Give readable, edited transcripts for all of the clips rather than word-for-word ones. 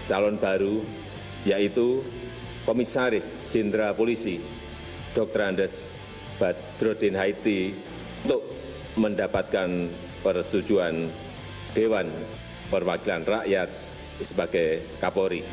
calon baru, yaitu Komisaris Jenderal Polisi Dr. Andes Badrodin Haiti untuk mendapatkan persetujuan Dewan Perwakilan Rakyat sebagai Kapolri.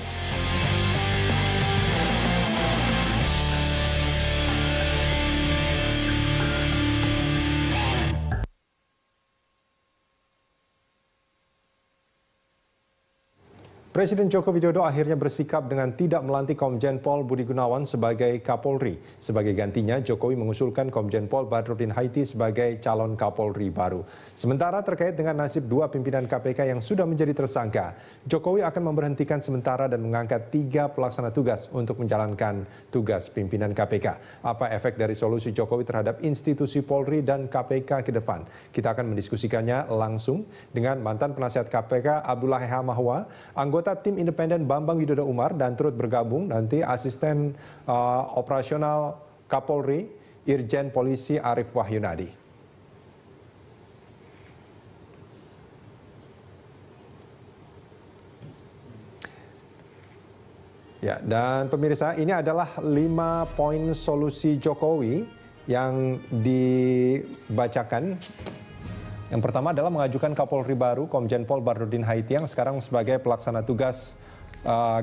Presiden Joko Widodo akhirnya bersikap dengan tidak melantik Komjen Pol Budi Gunawan sebagai Kapolri. Sebagai gantinya, Jokowi mengusulkan Komjen Pol Badrodin Haiti sebagai calon Kapolri baru. Sementara terkait dengan nasib dua pimpinan KPK yang sudah menjadi tersangka, Jokowi akan memberhentikan sementara dan mengangkat 3 pelaksana tugas untuk menjalankan tugas pimpinan KPK. Apa efek dari solusi Jokowi terhadap institusi Polri dan KPK ke depan? Kita akan mendiskusikannya langsung dengan mantan penasihat KPK Abdullah Heha Mahwa, anggota Tim Independen Bambang Widodo Umar, dan turut bergabung nanti Asisten Operasional Kapolri Irjen Polisi Arief Wahyunadi. Ya, dan pemirsa, ini adalah 5 poin solusi Jokowi yang dibacakan. Yang pertama adalah mengajukan Kapolri baru, Komjen Pol Badrodin Haiti yang sekarang sebagai pelaksana tugas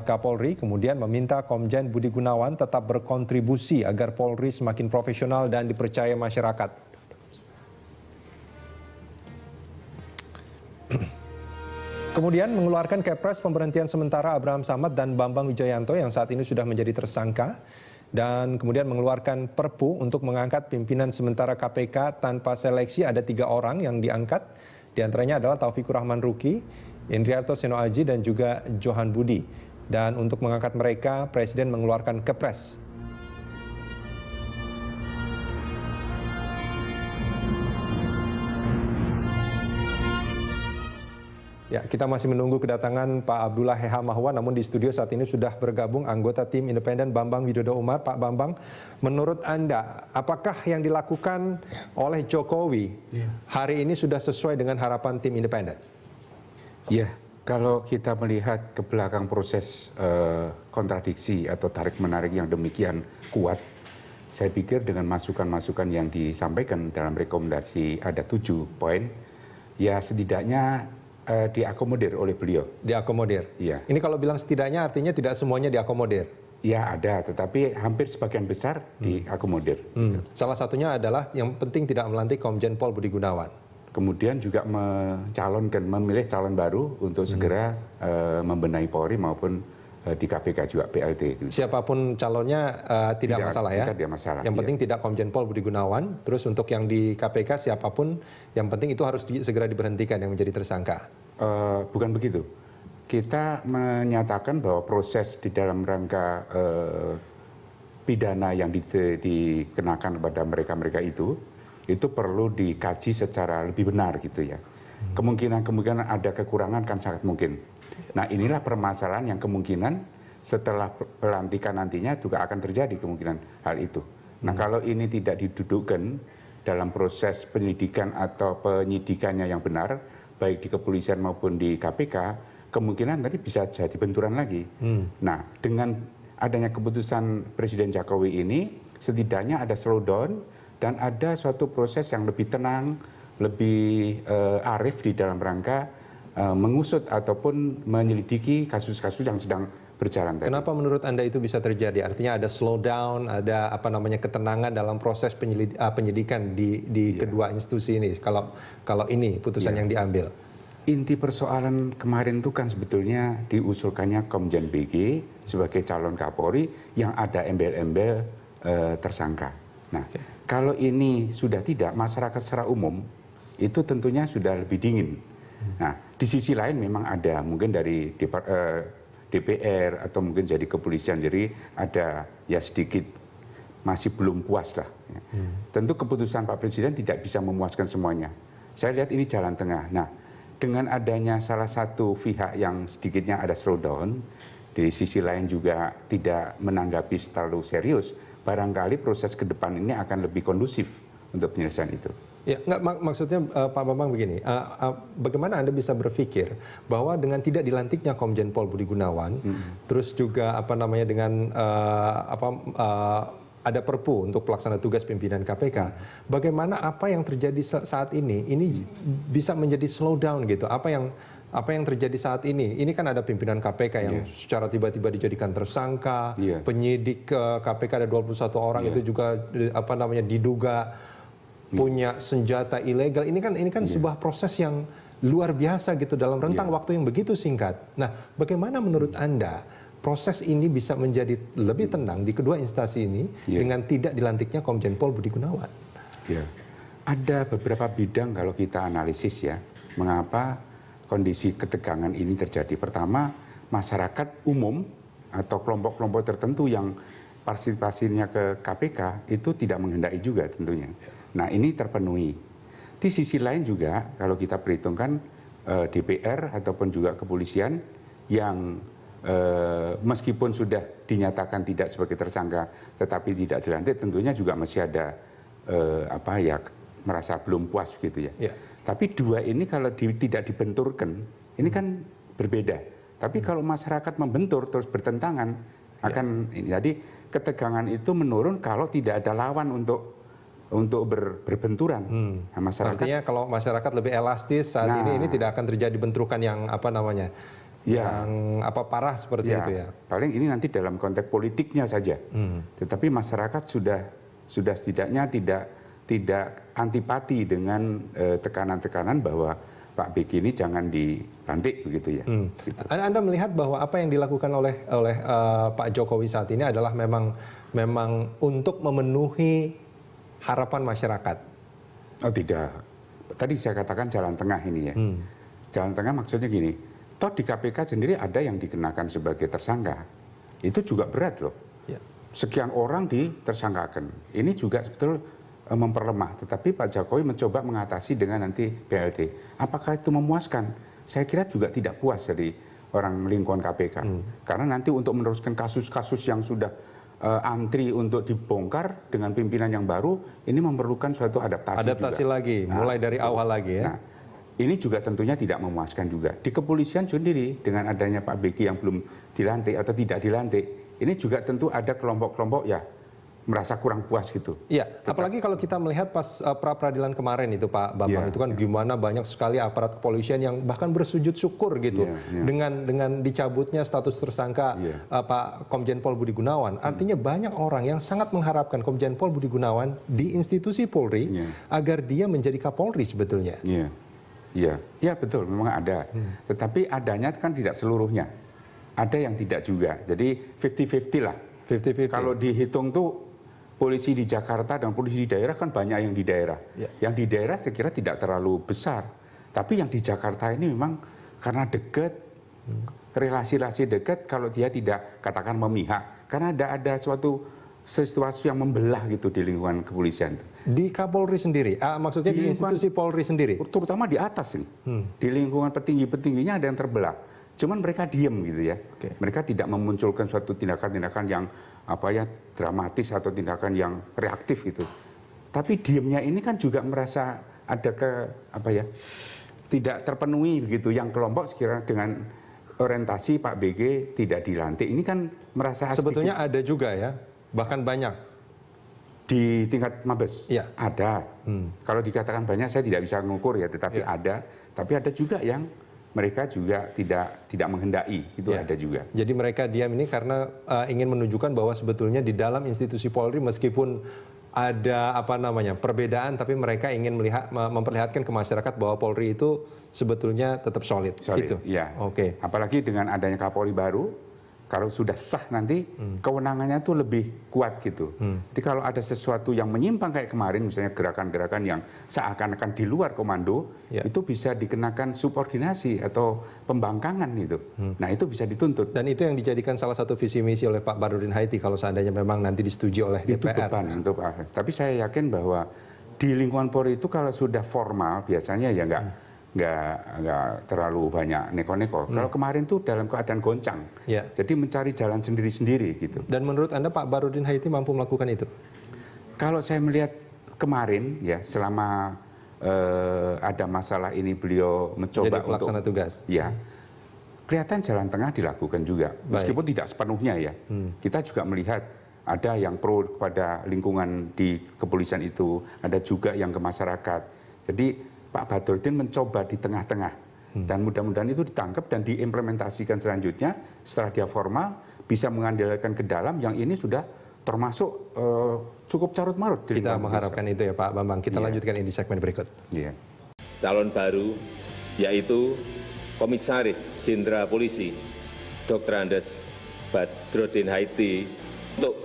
Kapolri. Kemudian meminta Komjen Budi Gunawan tetap berkontribusi agar Polri semakin profesional dan dipercaya masyarakat. Kemudian mengeluarkan Kepres pemberhentian sementara Abraham Samad dan Bambang Wijoyanto yang saat ini sudah menjadi tersangka. Dan kemudian mengeluarkan Perpu untuk mengangkat pimpinan sementara KPK tanpa seleksi. Ada 3 orang yang diangkat, di antaranya adalah Taufikur Rahman Ruki, Indriarto Seno Aji, dan juga Johan Budi. Dan untuk mengangkat mereka, Presiden mengeluarkan Kepres. Ya, kita masih menunggu kedatangan Pak Abdullah Heha Mahwa, namun di studio saat ini sudah bergabung anggota Tim Independen Bambang Widodo Umar. Pak Bambang, menurut Anda, apakah yang dilakukan oleh Jokowi hari ini sudah sesuai dengan harapan Tim Independen? Ya, kalau kita melihat ke belakang proses kontradiksi atau tarik-menarik yang demikian kuat, saya pikir dengan masukan-masukan yang disampaikan dalam rekomendasi ada 7 poin, ya setidaknya diakomodir oleh beliau. Diakomodir? Iya. Ini kalau bilang setidaknya artinya tidak semuanya diakomodir? Ya ada, tetapi hampir sebagian besar diakomodir. Salah satunya adalah yang penting tidak melantik Komjen Pol Budi Gunawan. Kemudian juga memilih calon baru untuk segera membenahi Polri maupun di KPK juga PLT itu. Siapapun calonnya tidak masalah ya? Tidak masalah. Yang penting tidak Komjen Pol Budi Gunawan. Terus untuk yang di KPK siapapun, yang penting itu harus segera diberhentikan yang menjadi tersangka. Bukan begitu. Kita menyatakan bahwa proses di dalam rangka pidana yang dikenakan kepada mereka-mereka itu perlu dikaji secara lebih benar gitu ya. Kemungkinan ada kekurangan kan sangat mungkin. Nah inilah permasalahan yang kemungkinan setelah pelantikan nantinya juga akan terjadi kemungkinan hal itu. Nah kalau ini tidak didudukkan dalam proses penyelidikan atau penyidikannya yang benar, baik di kepolisian maupun di KPK, kemungkinan tadi bisa jadi benturan lagi. Nah dengan adanya keputusan Presiden Jokowi ini, setidaknya ada slowdown dan ada suatu proses yang lebih tenang, lebih arif di dalam rangka mengusut ataupun menyelidiki kasus-kasus yang sedang berjalan tadi. Kenapa menurut Anda itu bisa terjadi? Artinya ada slowdown, ada ketenangan dalam proses penyidikan di kedua institusi ini. Kalau ini putusan yang diambil. Inti persoalan kemarin itu kan sebetulnya diusulkannya Komjen BG sebagai calon Kapolri yang ada embel-embel tersangka. Nah, kalau ini sudah tidak, masyarakat secara umum itu tentunya sudah lebih dingin. Nah, di sisi lain memang ada mungkin dari DPR atau mungkin jadi kepolisian, jadi ada ya sedikit masih belum puas lah. Tentu keputusan Pak Presiden tidak bisa memuaskan semuanya. Saya lihat ini jalan tengah. Nah, dengan adanya salah satu pihak yang sedikitnya ada slowdown, di sisi lain juga tidak menanggapi terlalu serius, barangkali proses ke depan ini akan lebih kondusif untuk penyelesaian itu. Ya, maksudnya Pak Bambang begini, bagaimana Anda bisa berpikir bahwa dengan tidak dilantiknya Komjen Pol Budi Gunawan, terus juga dengan ada Perpu untuk pelaksana tugas pimpinan KPK, bagaimana apa yang terjadi saat ini bisa menjadi slowdown gitu? Apa yang terjadi saat ini? Ini kan ada pimpinan KPK yang secara tiba-tiba dijadikan tersangka, penyidik KPK ada 21 orang itu juga diduga punya senjata ilegal. Ini kan sebuah proses yang luar biasa gitu dalam rentang waktu yang begitu singkat. Nah, bagaimana menurut Anda proses ini bisa menjadi lebih tenang di kedua instansi ini dengan tidak dilantiknya Komjen Pol Budi Gunawan? Ya. Ada beberapa bidang kalau kita analisis ya, mengapa kondisi ketegangan ini terjadi. Pertama, masyarakat umum atau kelompok-kelompok tertentu yang partisipasinya ke KPK itu tidak menghendaki juga tentunya. Nah, ini terpenuhi. Di sisi lain juga kalau kita perhitungkan DPR ataupun juga kepolisian yang meskipun sudah dinyatakan tidak sebagai tersangka tetapi tidak dilantik, tentunya juga masih ada merasa belum puas gitu ya. Tapi dua ini kalau tidak dibenturkan, ini kan berbeda. Tapi kalau masyarakat membentur terus bertentangan akan jadi ketegangan itu menurun kalau tidak ada lawan untuk berbenturan. Nah, masyarakat, artinya kalau masyarakat lebih elastis saat ini tidak akan terjadi bentrokan yang parah seperti itu ya. Paling ini nanti dalam konteks politiknya saja. Tetapi masyarakat sudah setidaknya tidak antipati dengan tekanan-tekanan bahwa Pak BG ini jangan dilantik begitu ya. Gitu. Anda melihat bahwa apa yang dilakukan oleh Pak Jokowi saat ini adalah memang untuk memenuhi harapan masyarakat? Oh tidak. Tadi saya katakan jalan tengah ini ya. Jalan tengah maksudnya gini, toh di KPK sendiri ada yang dikenakan sebagai tersangka. Itu juga berat loh. Sekian orang ditersangkakan. Ini juga sebetulnya memperlemah. Tetapi Pak Jokowi mencoba mengatasi dengan nanti BLT. Apakah itu memuaskan? Saya kira juga tidak puas dari orang lingkungan KPK. Karena nanti untuk meneruskan kasus-kasus yang sudah antri untuk dibongkar dengan pimpinan yang baru, ini memerlukan suatu adaptasi juga. Lagi, mulai dari awal lagi ya. Nah, ini juga tentunya tidak memuaskan juga. Di kepolisian sendiri dengan adanya Pak BG yang belum dilantik atau tidak dilantik, ini juga tentu ada kelompok-kelompok ya merasa kurang puas gitu. Iya, apalagi kalau kita melihat pas pra-peradilan kemarin itu Pak Bambang, itu kan gimana banyak sekali aparat kepolisian yang bahkan bersujud syukur gitu dengan dicabutnya status tersangka Pak Komjen Pol Budi Gunawan. Artinya banyak orang yang sangat mengharapkan Komjen Pol Budi Gunawan di institusi Polri agar dia menjadi Kapolri sebetulnya. Iya betul, memang ada. Tetapi adanya kan tidak seluruhnya. Ada yang tidak juga. Jadi 50-50 lah. 50-50. Kalau dihitung tuh polisi di Jakarta dan polisi di daerah kan banyak yang di daerah. Yang di daerah saya kira tidak terlalu besar. Tapi yang di Jakarta ini memang karena dekat, relasi-relasi dekat, kalau dia tidak katakan memihak. Karena ada suatu situasi yang membelah gitu di lingkungan kepolisian. Di Kapolri sendiri, maksudnya di institusi Polri sendiri? Terutama di atas nih. Di lingkungan petinggi-petingginya ada yang terbelah. Cuman mereka diem gitu ya. Mereka tidak memunculkan suatu tindakan-tindakan yang dramatis atau tindakan yang reaktif gitu. Tapi diemnya ini kan juga merasa ada tidak terpenuhi begitu. Yang kelompok sekiranya dengan orientasi Pak BG tidak dilantik ini kan merasa sebetulnya sedikit. Ada juga ya, bahkan banyak di tingkat Mabes. Ada. Kalau dikatakan banyak saya tidak bisa mengukur ya, tetapi ada. Tapi ada juga yang mereka juga tidak menghendaki, itu ada juga. Jadi mereka diam ini karena ingin menunjukkan bahwa sebetulnya di dalam institusi Polri meskipun ada perbedaan, tapi mereka ingin memperlihatkan ke masyarakat bahwa Polri itu sebetulnya tetap solid. Gitu. Iya. Apalagi dengan adanya Kapolri baru, kalau sudah sah nanti kewenangannya itu lebih kuat gitu. Jadi kalau ada sesuatu yang menyimpang kayak kemarin, misalnya gerakan-gerakan yang seakan-akan di luar komando, itu bisa dikenakan subordinasi atau pembangkangan gitu. Nah itu bisa dituntut. Dan itu yang dijadikan salah satu visi misi oleh Pak Badrodin Haiti kalau seandainya memang nanti disetujui oleh DPR. Tapi saya yakin bahwa di lingkungan Polri itu kalau sudah formal biasanya ya nggak terlalu banyak neko-neko. Kalau kemarin tuh dalam keadaan goncang, jadi mencari jalan sendiri-sendiri gitu. Dan menurut Anda Pak Badrodin Haiti mampu melakukan itu? Kalau saya melihat kemarin ya selama ada masalah ini beliau mencoba Jadi pelaksana untuk tugas. ya kelihatan jalan tengah dilakukan juga meskipun tidak sepenuhnya ya. Kita juga melihat ada yang pro kepada lingkungan di kepolisian itu, ada juga yang ke masyarakat. Jadi Pak Badrodin mencoba di tengah-tengah dan mudah-mudahan itu ditangkap dan diimplementasikan selanjutnya setelah dia formal bisa mengandalkan ke dalam yang ini sudah termasuk cukup carut-marut. Kita mengharapkan itu ya Pak Bambang. Kita lanjutkan ini di segmen berikut. Iya. Calon baru yaitu Komisaris Jenderal Polisi Dr. Andes Badrodin Haiti untuk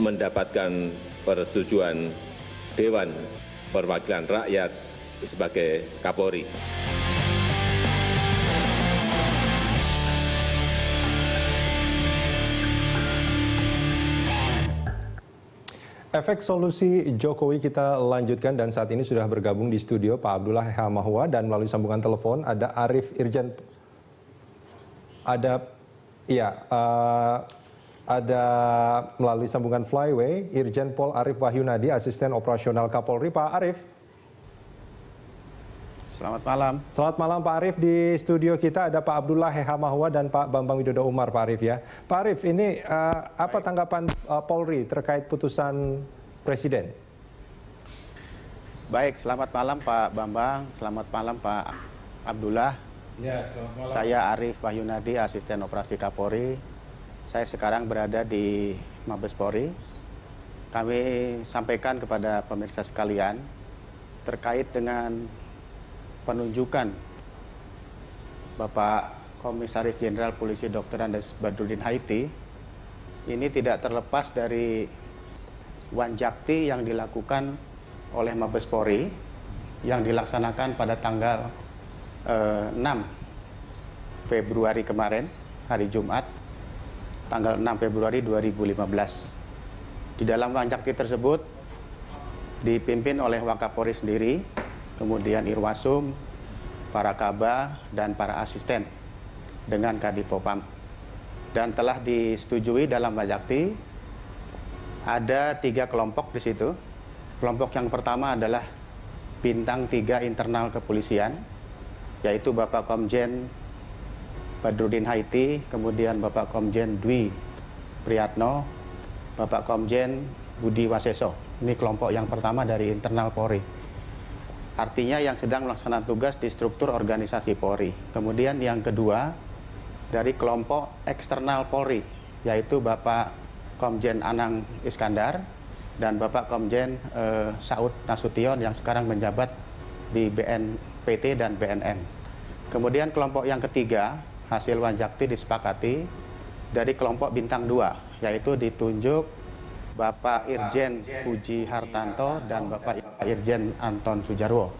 mendapatkan persetujuan Dewan Perwakilan Rakyat sebagai Kapolri. Efek solusi Jokowi kita lanjutkan dan saat ini sudah bergabung di studio Pak Abdullah Hamahua dan melalui sambungan telepon ada Arif Irjen, ada melalui sambungan Flyway Irjen Pol Arif Wahyunadi, Asisten Operasional Kapolri. Pak Arif. Selamat malam. Selamat malam Pak Arif. Di studio kita ada Pak Abdullah Hamahua dan Pak Bambang Widodo Umar, Pak Arif ya. Pak Arif, ini apa tanggapan Polri terkait putusan Presiden? Baik, selamat malam Pak Bambang, selamat malam Pak Abdullah. Ya, selamat malam. Saya Arif Wahyunadi, Asisten Operasi Kapolri. Saya sekarang berada di Mabes Polri. Kami sampaikan kepada pemirsa sekalian terkait dengan penunjukan Bapak Komisaris Jenderal Polisi Dr. Andes Badrodin Haiti ini tidak terlepas dari wanjakti yang dilakukan oleh Mabes Polri yang dilaksanakan pada tanggal 6 Februari kemarin, hari Jumat, tanggal 6 Februari 2015. Di dalam wanjakti tersebut dipimpin oleh Wakapolri sendiri, kemudian Irwasum, para Kaba, dan para asisten dengan Kadipopam. Dan telah disetujui dalam wanjakti ada 3 kelompok di situ. Kelompok yang pertama adalah bintang 3 internal kepolisian, yaitu Bapak Komjen Badrodin Haiti, kemudian Bapak Komjen Dwi Priyatno, Bapak Komjen Budi Waseso. Ini kelompok yang pertama dari internal Polri. Artinya yang sedang melaksanakan tugas di struktur organisasi Polri. Kemudian yang kedua dari kelompok eksternal Polri, yaitu Bapak Komjen Anang Iskandar dan Bapak Komjen Saud Nasution yang sekarang menjabat di BNPT dan BNN. Kemudian kelompok yang ketiga, hasil wanjakti disepakati dari kelompok bintang 2, yaitu ditunjuk Bapak Irjen Puji Hartanto dan Bapak Irjen Anton Sujarwo.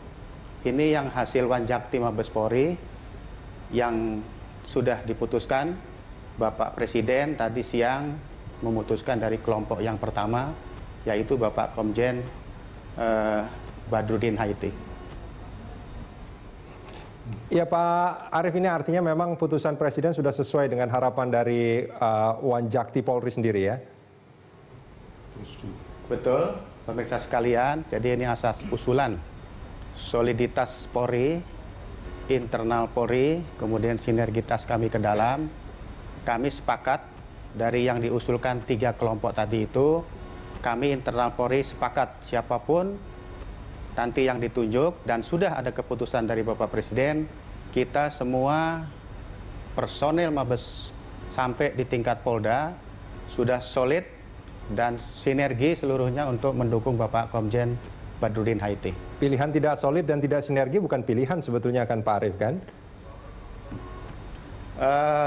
Ini yang hasil wanjakti Mabes Polri yang sudah diputuskan. Bapak Presiden tadi siang memutuskan dari kelompok yang pertama, yaitu Bapak Komjen Badrodin Haiti. Ya Pak Arif, ini artinya memang putusan Presiden sudah sesuai dengan harapan dari wanjakti Polri sendiri ya? Betul, pemirsa sekalian. Jadi ini asas usulan soliditas Polri, internal Polri, kemudian sinergitas kami ke dalam. Kami sepakat dari yang diusulkan 3 kelompok tadi itu, kami internal Polri sepakat siapapun nanti yang ditunjuk dan sudah ada keputusan dari Bapak Presiden, kita semua personil Mabes sampai di tingkat Polda sudah solid dan sinergi seluruhnya untuk mendukung Bapak Komjen Badrodin Haiti. Pilihan tidak solid dan tidak sinergi bukan pilihan sebetulnya kan Pak Arif kan?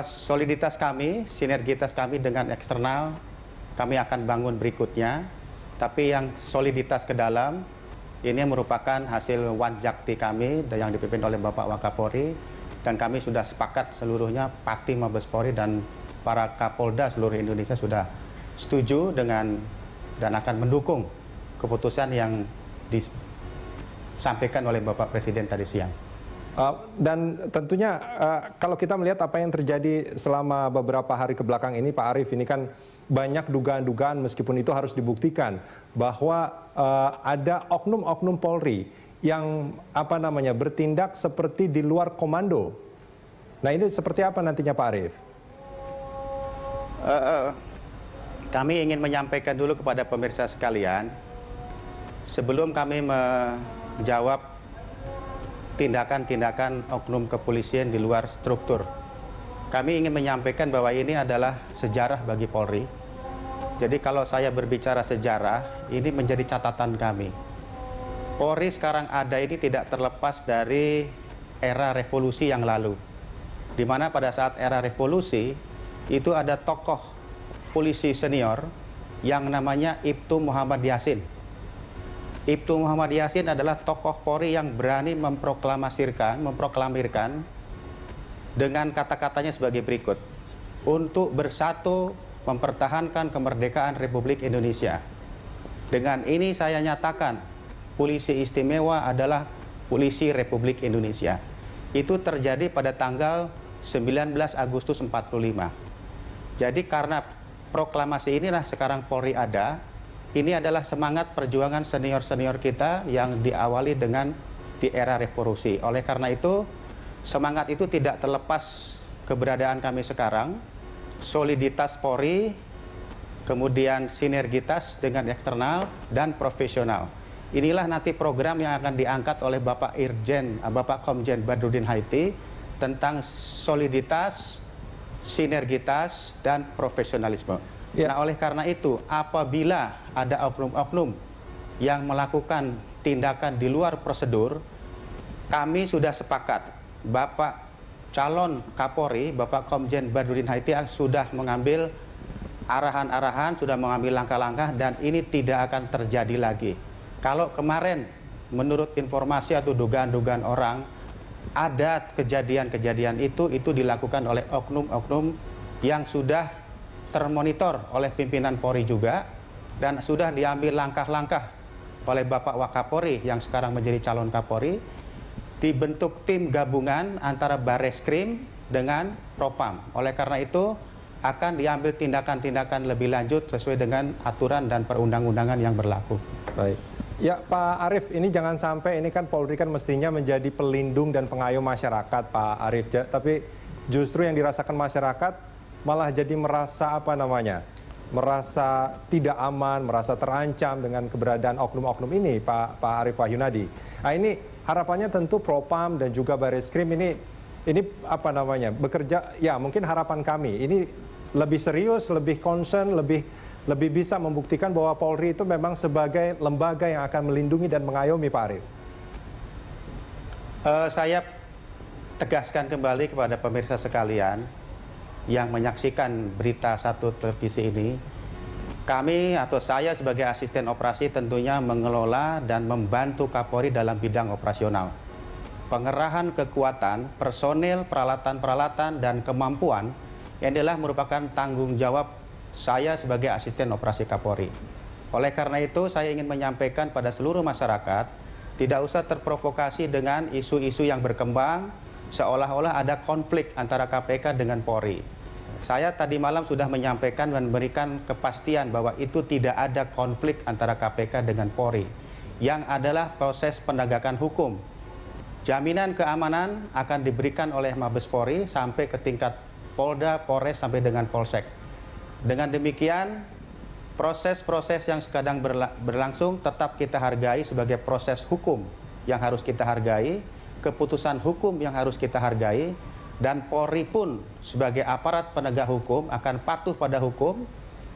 Soliditas kami, sinergitas kami dengan eksternal, kami akan bangun berikutnya. Tapi yang soliditas ke dalam, ini merupakan hasil wanjakti kami yang dipimpin oleh Bapak Wakapolri. Dan kami sudah sepakat seluruhnya, Pati Mabes Polri dan para Kapolda seluruh Indonesia sudah setuju dengan dan akan mendukung keputusan yang disampaikan oleh Bapak Presiden tadi siang. Dan tentunya kalau kita melihat apa yang terjadi selama beberapa hari kebelakang ini Pak Arif, ini kan banyak dugaan-dugaan meskipun itu harus dibuktikan bahwa ada oknum-oknum Polri yang bertindak seperti di luar komando. Nah, ini seperti apa nantinya Pak Arief? Kami ingin menyampaikan dulu kepada pemirsa sekalian, sebelum kami menjawab tindakan-tindakan oknum kepolisian di luar struktur, kami ingin menyampaikan bahwa ini adalah sejarah bagi Polri. Jadi kalau saya berbicara sejarah, ini menjadi catatan kami. Polri sekarang ada ini tidak terlepas dari era revolusi yang lalu, di mana pada saat era revolusi itu ada tokoh polisi senior yang namanya Ibtu Muhammad Yasin. Ibtu Muhammad Yasin adalah tokoh Polri yang berani memproklamirkan dengan kata-katanya sebagai berikut: untuk bersatu mempertahankan kemerdekaan Republik Indonesia. Dengan ini saya nyatakan polisi istimewa adalah polisi Republik Indonesia. Itu terjadi pada tanggal 19 Agustus 45. Jadi karena proklamasi inilah sekarang Polri ada. Ini adalah semangat perjuangan senior-senior kita yang diawali dengan di era revolusi. Oleh karena itu, semangat itu tidak terlepas keberadaan kami sekarang. Soliditas Polri, kemudian sinergitas dengan eksternal dan profesional. Inilah nanti program yang akan diangkat oleh Bapak Komjen Badrudin Haiti tentang soliditas, sinergitas, dan profesionalisme. Ya. Nah, oleh karena itu, apabila ada oknum-oknum yang melakukan tindakan di luar prosedur, kami sudah sepakat, Bapak calon Kapolri, Bapak Komjen Badrudin Haiti sudah mengambil arahan-arahan, sudah mengambil langkah-langkah, dan ini tidak akan terjadi lagi. Kalau kemarin menurut informasi atau dugaan-dugaan orang ada kejadian-kejadian itu dilakukan oleh oknum-oknum yang sudah termonitor oleh pimpinan Polri juga, dan sudah diambil langkah-langkah oleh Bapak Wakapolri yang sekarang menjadi calon Kapolri. Dibentuk tim gabungan antara Bareskrim dengan Propam. Oleh karena itu akan diambil tindakan-tindakan lebih lanjut sesuai dengan aturan dan perundang-undangan yang berlaku. Baik. Ya Pak Arief, ini jangan sampai, ini kan Polri kan mestinya menjadi pelindung dan pengayom masyarakat Pak Arief. Tapi justru yang dirasakan masyarakat malah jadi merasa merasa tidak aman, merasa terancam dengan keberadaan oknum-oknum ini Pak Arief Wahyunadi. Nah, ini harapannya tentu Propam dan juga Bareskrim ini bekerja, ya mungkin harapan kami ini lebih serius, lebih concern, lebih bisa membuktikan bahwa Polri itu memang sebagai lembaga yang akan melindungi dan mengayomi Pak Arief. Saya tegaskan kembali kepada pemirsa sekalian yang menyaksikan berita Satu Televisi ini, kami atau saya sebagai asisten operasi tentunya mengelola dan membantu Kapolri dalam bidang operasional. Pengerahan kekuatan, personil, peralatan-peralatan, dan kemampuan yang adalah merupakan tanggung jawab saya sebagai asisten operasi Kapolri. Oleh karena itu, saya ingin menyampaikan pada seluruh masyarakat, tidak usah terprovokasi dengan isu-isu yang berkembang, seolah-olah ada konflik antara KPK dengan Polri. Saya tadi malam sudah menyampaikan dan memberikan kepastian bahwa itu tidak ada konflik antara KPK dengan Polri. Yang adalah proses penegakan hukum. Jaminan keamanan akan diberikan oleh Mabes Polri sampai ke tingkat Polda, Polres, sampai dengan Polsek. Dengan demikian, proses-proses yang sedang berlangsung tetap kita hargai sebagai proses hukum yang harus kita hargai, keputusan hukum yang harus kita hargai, dan Polri pun sebagai aparat penegak hukum akan patuh pada hukum,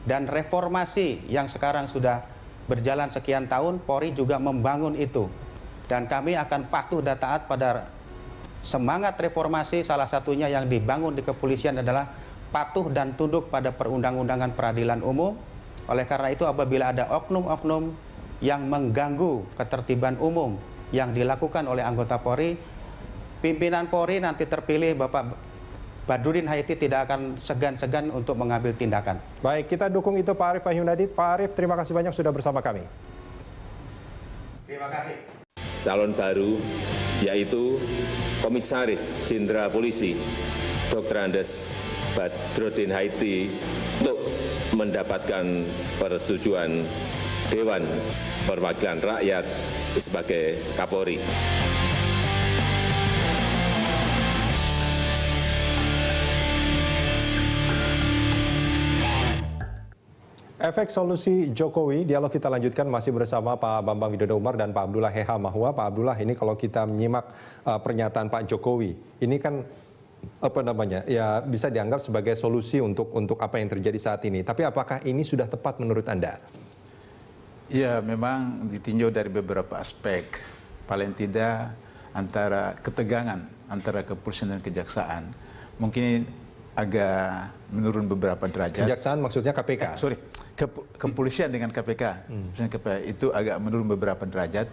dan reformasi yang sekarang sudah berjalan sekian tahun, Polri juga membangun itu. Dan kami akan patuh dan taat pada semangat reformasi, salah satunya yang dibangun di kepolisian adalah patuh dan tunduk pada perundang-undangan peradilan umum. Oleh karena itu apabila ada oknum-oknum yang mengganggu ketertiban umum yang dilakukan oleh anggota Polri, pimpinan Polri nanti terpilih Bapak Badrudin Haiti tidak akan segan-segan untuk mengambil tindakan. Baik, kita dukung itu Pak Arief Wahyunadi. Pak Arief, terima kasih banyak sudah bersama kami. Terima kasih. Calon baru yaitu Komisaris Jenderal Polisi Dr. Andes Badrudin Haiti untuk mendapatkan persetujuan Dewan Perwakilan Rakyat sebagai Kapolri. Efek solusi Jokowi, dialog kita lanjutkan masih bersama Pak Bambang Widodo Umar dan Pak Abdullah Heha Mahua. Pak Abdullah, ini kalau kita menyimak pernyataan Pak Jokowi, ini kan ya bisa dianggap sebagai solusi untuk apa yang terjadi saat ini. Tapi apakah ini sudah tepat menurut Anda? Ya, memang ditinjau dari beberapa aspek. Paling tidak antara ketegangan antara kepolisian dan kejaksaan mungkin agak menurun beberapa derajat. Kejaksaan maksudnya KPK? Kepolisian dengan KPK. Itu agak menurun beberapa derajat,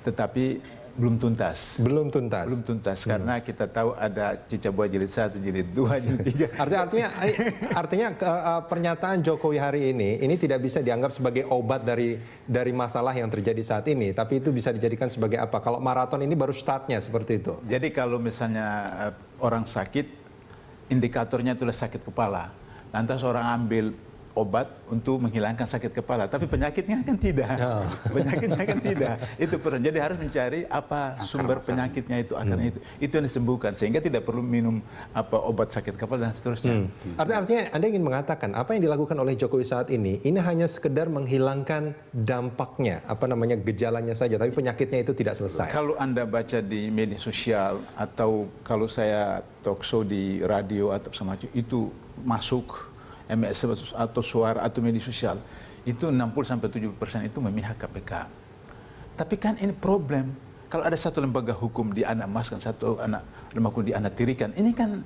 tetapi belum tuntas. Belum tuntas? Belum tuntas, karena kita tahu ada cicak buah jilid 1, jilid 2, jilid 3. Artinya pernyataan Jokowi hari ini tidak bisa dianggap sebagai obat dari masalah yang terjadi saat ini, tapi itu bisa dijadikan sebagai apa? Kalau maraton ini baru startnya seperti itu. Jadi kalau misalnya orang sakit, indikatornya itulah sakit kepala. Lantas orang ambil obat untuk menghilangkan sakit kepala, tapi penyakitnya kan tidak. Penyakitnya kan tidak. Itu perlu. Jadi harus mencari apa sumber penyakitnya itu, akarnya itu. Itu yang disembuhkan, sehingga tidak perlu minum obat sakit kepala dan seterusnya. Artinya Anda ingin mengatakan apa yang dilakukan oleh Jokowi saat ini hanya sekedar menghilangkan dampaknya, gejalanya saja, tapi penyakitnya itu tidak selesai. Kalau Anda baca di media sosial atau kalau saya talk show di radio atau semacam itu masuk MS atau suara atau media sosial, itu 60-70% itu memihak KPK. Tapi kan ini problem, kalau ada satu lembaga hukum dianamaskan, satu lembaga hukum dianatirikan, ini kan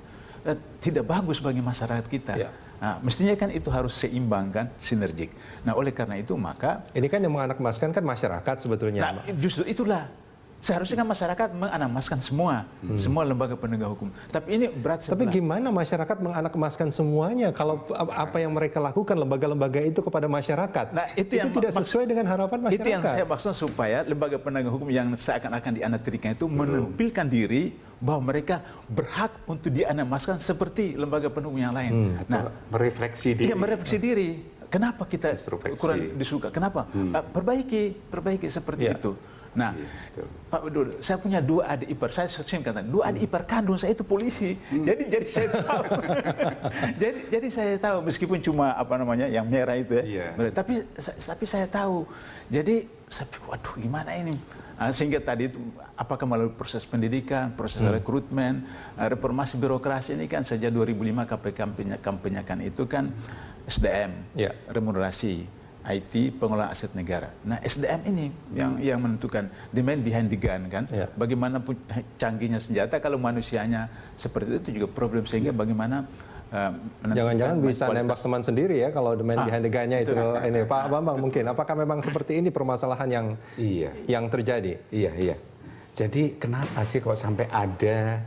tidak bagus bagi masyarakat kita. Nah, mestinya kan itu harus seimbang kan, sinergik. Nah, oleh karena itu maka ini kan yang menganamaskan kan masyarakat sebetulnya. Nah, justru itulah. Seharusnya kan masyarakat menganamaskan semua lembaga penegak hukum. Tapi ini berat sebelah. Tapi gimana masyarakat menganamaskan semuanya kalau apa yang mereka lakukan lembaga-lembaga itu kepada masyarakat? Nah, itu tidak sesuai dengan harapan masyarakat. Itu yang saya maksud, supaya lembaga penegak hukum yang seakan-akan dianatirkan itu menampilkan diri bahwa mereka berhak untuk dianamaskan seperti lembaga penegak hukum yang lain. Nah, merefleksi diri. Iya, merefleksi diri. Kenapa kita kurang disuka? Kenapa? Perbaiki seperti itu. Nah, Pak Widodo, saya punya 2 adik ipar. Saya sering katakan 2 adik ipar kandung saya itu polisi. Jadi saya tahu. jadi saya tahu, meskipun cuma yang merah itu ya. Tapi saya tahu. Jadi saya pikir, waduh, gimana ini? Sehingga tadi itu apakah melalui proses pendidikan, proses rekrutmen, reformasi birokrasi ini kan sejak 2005 KPK kampanyekan itu kan SDM, remunerasi, IT, pengelolaan aset negara. Nah, SDM ini yang menentukan, the man behind the gun kan. Bagaimanapun canggihnya senjata, kalau manusianya seperti itu juga problem, sehingga bagaimana jangan-jangan bisa nembak teman sendiri ya kalau the man behind the gun-nya itu. Ini Pak Bambang, mungkin apakah memang seperti ini permasalahan yang terjadi? Iya. Jadi kenapa sih kok sampai ada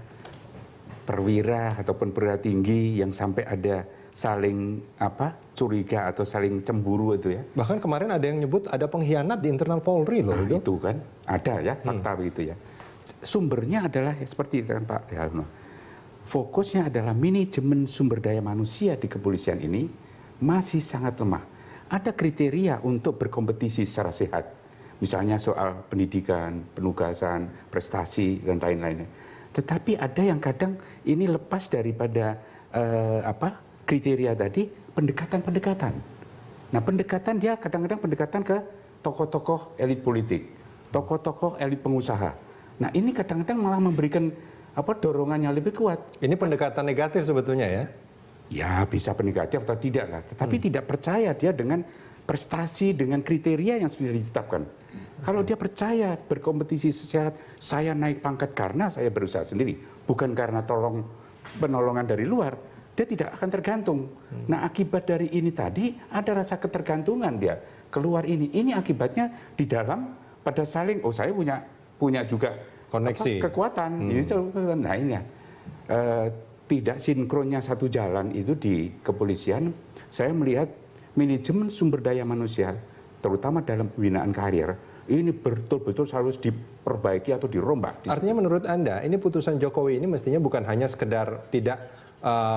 perwira ataupun perwira tinggi yang sampai ada saling curiga atau saling cemburu itu ya. Bahkan kemarin ada yang nyebut ada pengkhianat di internal Polri loh. Nah, itu kan ada ya fakta begitu ya. Sumbernya adalah seperti itu kan Pak Harno. Fokusnya adalah manajemen sumber daya manusia di kepolisian ini masih sangat lemah. Ada kriteria untuk berkompetisi secara sehat. Misalnya soal pendidikan, penugasan, prestasi dan lain-lainnya. Tetapi ada yang kadang ini lepas daripada kriteria tadi, pendekatan-pendekatan. Nah, pendekatan dia kadang-kadang pendekatan ke tokoh-tokoh elit politik, tokoh-tokoh elit pengusaha. Nah, ini kadang-kadang malah memberikan dorongan yang lebih kuat. Ini pendekatan negatif sebetulnya ya? Ya, bisa negatif atau tidak lah. Tetapi tidak percaya dia dengan prestasi, dengan kriteria yang sudah ditetapkan. Kalau dia percaya berkompetisi secara saya naik pangkat karena saya berusaha sendiri, bukan karena penolongan dari luar, dia tidak akan tergantung. Nah, akibat dari ini tadi ada rasa ketergantungan dia keluar ini. Ini akibatnya di dalam pada saling saya punya juga koneksi kekuatan. Nah, ini ya. Tidak sinkronnya satu jalan itu di kepolisian. Saya melihat manajemen sumber daya manusia terutama dalam pembinaan karir ini betul-betul harus diperbaiki atau dirombak. Artinya menurut Anda ini putusan Jokowi ini mestinya bukan hanya sekedar tidak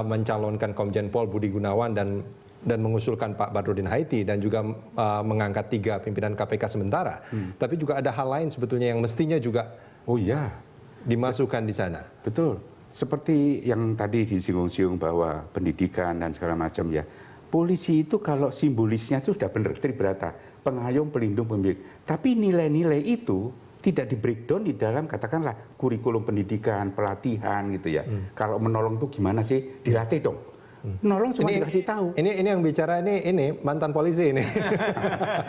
mencalonkan Komjen Pol Budi Gunawan dan dan mengusulkan Pak Badrodin Haiti dan juga mengangkat 3 pimpinan KPK sementara. Tapi juga ada hal lain sebetulnya yang mestinya juga dimasukkan di sana. Betul. Seperti yang tadi disinggung-singgung bahwa pendidikan dan segala macam ya. Polisi itu kalau simbolisnya itu sudah benar, tribrata, pengayom, pelindung, pembimbing. Tapi nilai-nilai itu tidak di breakdown di dalam katakanlah kurikulum pendidikan, pelatihan gitu ya. Kalau menolong tuh gimana sih? Dilatih dong. Menolong cuma dikasih tahu. Ini yang bicara ini mantan polisi ini.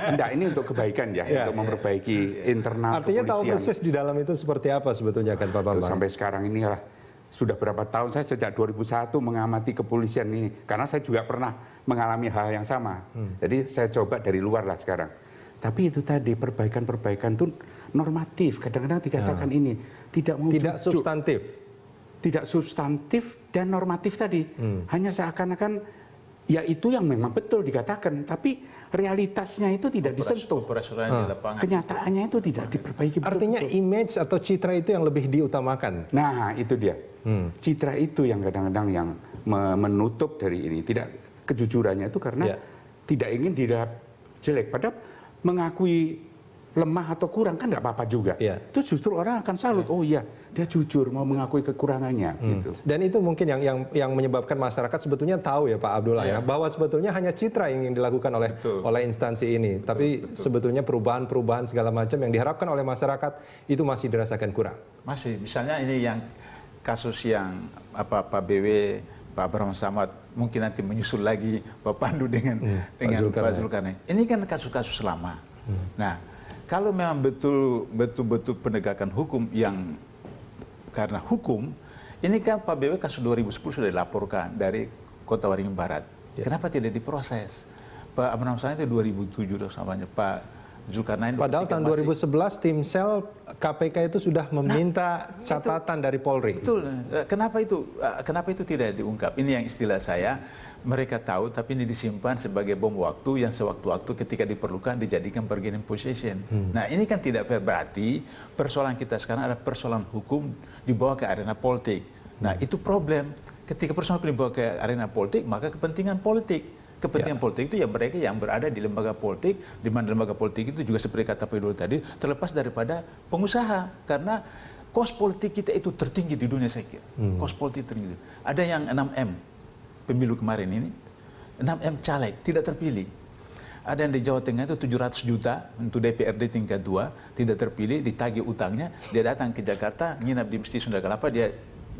Enggak, ini untuk kebaikan ya, untuk memperbaiki internal Artinya tahu kepolisian. persis di dalam itu seperti apa sebetulnya kan Pak Bambang? Sampai sekarang ini lah, sudah berapa tahun saya sejak 2001 mengamati kepolisian ini. Karena saya juga pernah mengalami hal yang sama. Jadi saya coba dari luar lah sekarang. Tapi itu tadi perbaikan-perbaikan itu normatif. Kadang-kadang dikatakan ini tidak substantif. Tidak substantif dan normatif tadi. Hanya seakan-akan ya itu yang memang betul dikatakan. Tapi realitasnya itu tidak disentuh. Kenyataannya itu tidak diperbaiki. Artinya image atau citra itu yang lebih diutamakan. Nah itu dia. Citra itu yang kadang-kadang yang menutup dari ini. Tidak kejujurannya itu karena tidak ingin dilihat jelek. Padahal mengakui lemah atau kurang kan nggak apa-apa juga. Itu justru orang akan salut. Oh iya, dia jujur mau mengakui kekurangannya. Gitu. Dan itu mungkin yang menyebabkan masyarakat sebetulnya tahu ya Pak Abdullah ya bahwa sebetulnya hanya citra yang ingin dilakukan oleh instansi ini. Tapi sebetulnya perubahan-perubahan segala macam yang diharapkan oleh masyarakat itu masih dirasakan kurang. Masih, misalnya ini yang kasus yang Pak BW, Pak Abraham Samad, mungkin nanti menyusul lagi Pak Pandu dengan Pak Zulkarnain. Ini kan kasus-kasus lama. Nah, kalau memang betul-betul penegakan hukum yang karena hukum, ini kan Pak BW kasus 2010 sudah dilaporkan dari Kota Waringin Barat. Kenapa tidak diproses? Pak Abraham Samad itu 2007 samanya Pak Zulkarnain. Padahal tahun 2011 tim sel KPK itu sudah meminta catatan dari Polri. Betul. Kenapa itu tidak diungkap? Ini yang istilah saya, mereka tahu tapi ini disimpan sebagai bom waktu yang sewaktu-waktu ketika diperlukan dijadikan bargaining position. Nah ini kan tidak fair, berarti persoalan kita sekarang adalah persoalan hukum dibawa ke arena politik. Nah itu problem. Ketika persoalan hukum dibawa ke arena politik, maka kepentingan politik. Kepentingan politik itu ya mereka yang berada di lembaga politik, di mana lembaga politik itu juga seperti kata Pak Dulu tadi, terlepas daripada pengusaha. Karena kos politik kita itu tertinggi di dunia saya kira. Kos politik tertinggi. Ada yang 6M pemilu kemarin ini, 6M caleg, tidak terpilih. Ada yang di Jawa Tengah itu 700 juta untuk DPRD tingkat 2, tidak terpilih, ditagih utangnya, dia datang ke Jakarta, nginap di Masjid Sunda Kelapa, dia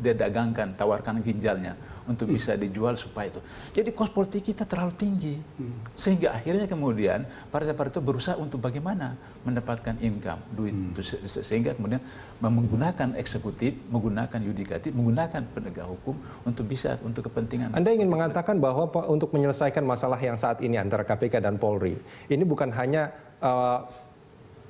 dagangkan, tawarkan ginjalnya untuk bisa dijual supaya itu. Jadi kos politik kita terlalu tinggi. Sehingga akhirnya kemudian partai-partai itu berusaha untuk bagaimana mendapatkan income, duit. Sehingga kemudian menggunakan eksekutif, menggunakan yudikatif, menggunakan penegak hukum untuk bisa, untuk kepentingan. Anda ingin mengatakan bahwa untuk menyelesaikan masalah yang saat ini antara KPK dan Polri, ini bukan hanya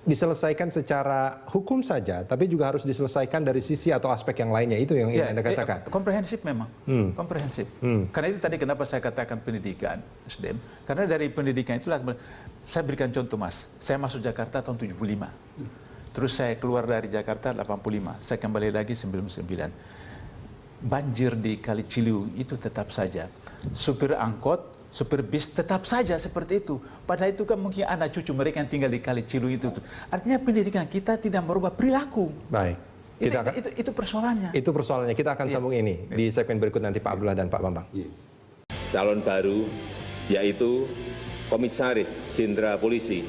diselesaikan secara hukum saja, tapi juga harus diselesaikan dari sisi atau aspek yang lainnya. Itu yang ingin Anda katakan. Komprehensif memang, komprehensif. Karena itu tadi kenapa saya katakan pendidikan, SDM. Karena dari pendidikan itulah, saya berikan contoh Mas, saya masuk Jakarta tahun 75. Terus saya keluar dari Jakarta 85, saya kembali lagi 99. Banjir di Kali Ciliwung itu tetap saja. Supir angkot, supir bis tetap saja seperti itu. Padahal itu kan mungkin anak cucu mereka yang tinggal di Kali Ciliwung itu. Artinya pendidikan kita tidak merubah perilaku. Baik. Itu persoalannya. Itu persoalannya. Kita akan sambung ini di segmen berikut nanti Pak Abdullah dan Pak Bambang. Calon baru yaitu Komisaris Jenderal Polisi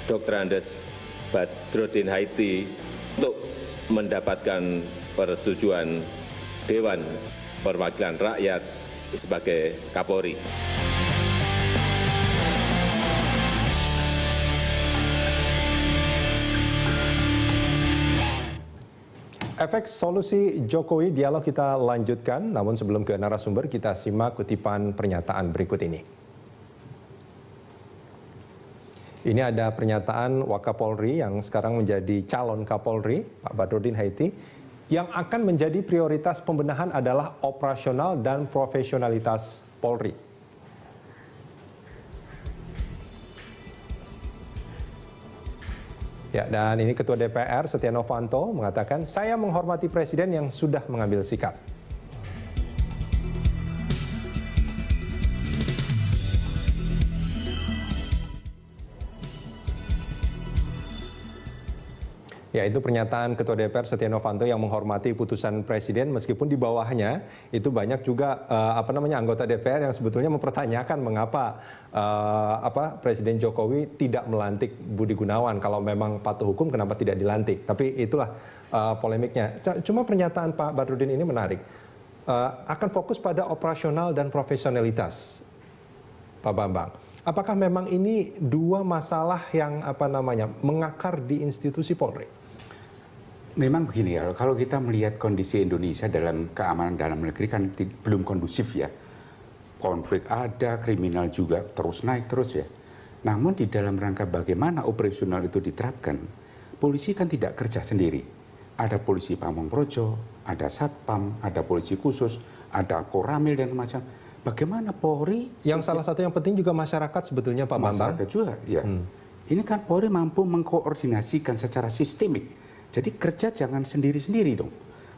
Dr. Andes Badrodin Haiti untuk mendapatkan persetujuan Dewan Perwakilan Rakyat sebagai Kapolri. Efek solusi Jokowi dialog kita lanjutkan, namun sebelum ke narasumber kita simak kutipan pernyataan berikut ini. Ini ada pernyataan Wakapolri yang sekarang menjadi calon Kapolri, Pak Badrodin Haiti, yang akan menjadi prioritas pembenahan adalah operasional dan profesionalitas Polri. Ya, dan ini Ketua DPR Setia Novanto mengatakan, saya menghormati Presiden yang sudah mengambil sikap. Ya, itu pernyataan Ketua DPR Setia Novanto yang menghormati putusan Presiden, meskipun di bawahnya itu banyak juga anggota DPR yang sebetulnya mempertanyakan mengapa Presiden Jokowi tidak melantik Budi Gunawan. Kalau memang patuh hukum, kenapa tidak dilantik? Tapi itulah polemiknya. Cuma pernyataan Pak Badrodin ini menarik. Akan fokus pada operasional dan profesionalitas, Pak Bambang. Apakah memang ini dua masalah yang mengakar di institusi Polri? Memang begini ya, kalau kita melihat kondisi Indonesia dalam keamanan dalam negeri kan belum kondusif ya. Konflik ada, kriminal juga terus naik terus ya. Namun di dalam rangka bagaimana operasional itu diterapkan, polisi kan tidak kerja sendiri. Ada polisi Pamong Praja, ada Satpam, ada polisi khusus, ada Koramil dan macam. Bagaimana Polri? Yang salah satu yang penting juga masyarakat sebetulnya Pak Bambang. Masyarakat juga, ya. Ini kan Polri mampu mengkoordinasikan secara sistemik. Jadi kerja jangan sendiri-sendiri dong.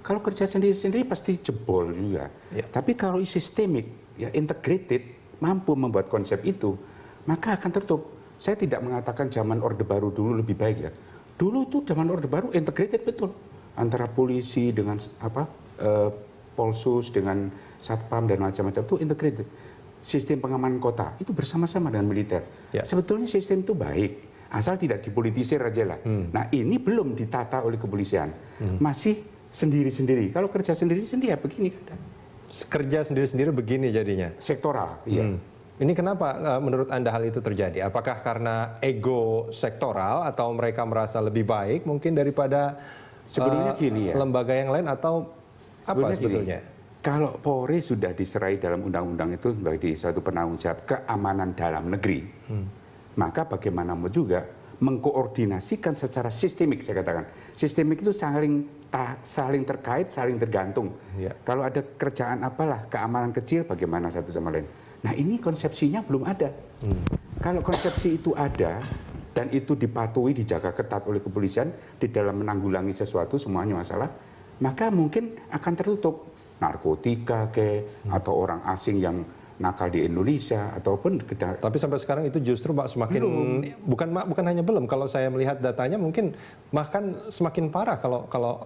Kalau kerja sendiri-sendiri pasti jebol juga. Ya. Tapi kalau sistemik, ya integrated, mampu membuat konsep itu, maka akan tertutup. Saya tidak mengatakan zaman Orde Baru dulu lebih baik ya. Dulu itu zaman Orde Baru integrated betul. Antara polisi dengan Polsus, dengan Satpam dan macam-macam itu integrated. Sistem pengamanan kota itu bersama-sama dengan militer. Ya. Sebetulnya sistem itu baik. Asal tidak dipolitisir aja lah. Nah ini belum ditata oleh kepolisian. Masih sendiri-sendiri. Kalau kerja sendiri-sendiri ya begini. Kerja sendiri-sendiri begini jadinya? Sektoral, iya. Ini kenapa menurut Anda hal itu terjadi? Apakah karena ego sektoral atau mereka merasa lebih baik mungkin daripada sebenarnya gini ya, lembaga yang lain atau apa sebetulnya? Kalau Polri sudah diserai dalam undang-undang itu sebagai suatu penanggung jawab keamanan dalam negeri. Maka bagaimanapun juga mengkoordinasikan secara sistemik, saya katakan. Sistemik itu saling terkait, saling tergantung. Ya. Kalau ada kerjaan apalah, keamanan kecil bagaimana satu sama lain. Nah ini konsepsinya belum ada. Kalau konsepsi itu ada, dan itu dipatuhi, dijaga ketat oleh kepolisian, di dalam menanggulangi sesuatu, semuanya masalah, maka mungkin akan tertutup. Narkotika atau orang asing yang nakal di Indonesia ataupun tapi sampai sekarang itu justru Pak semakin bukan hanya belum, kalau saya melihat datanya mungkin bahkan semakin parah kalau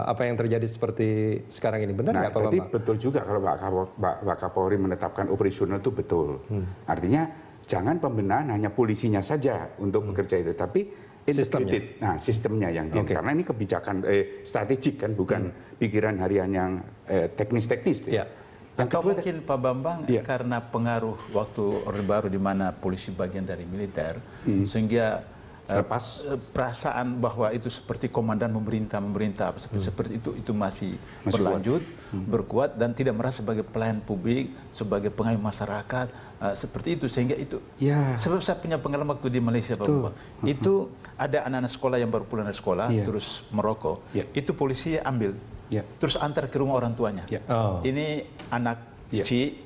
apa yang terjadi seperti sekarang ini, benar nggak Pak Bambang? Betul juga kalau Pak Kapolri menetapkan operasional itu betul. Artinya jangan pembenahan hanya polisinya saja untuk bekerja itu, tapi integrated. Nah, sistemnya yang karena ini kebijakan strategik kan, bukan pikiran harian yang teknis-teknis. Ya. Atau mungkin Pak Bambang karena pengaruh waktu Orde Baru di mana polisi bagian dari militer, sehingga perasaan bahwa itu seperti komandan memerintah seperti itu masih berlanjut, berkuat dan tidak merasa sebagai pelayan publik, sebagai pengayom masyarakat seperti itu, sehingga itu sebab saya punya pengalaman waktu di Malaysia Pak Bambang, itu ada anak-anak sekolah yang baru pulang dari sekolah terus merokok, itu polisi ambil terus antar ke rumah orang tuanya. Ini anak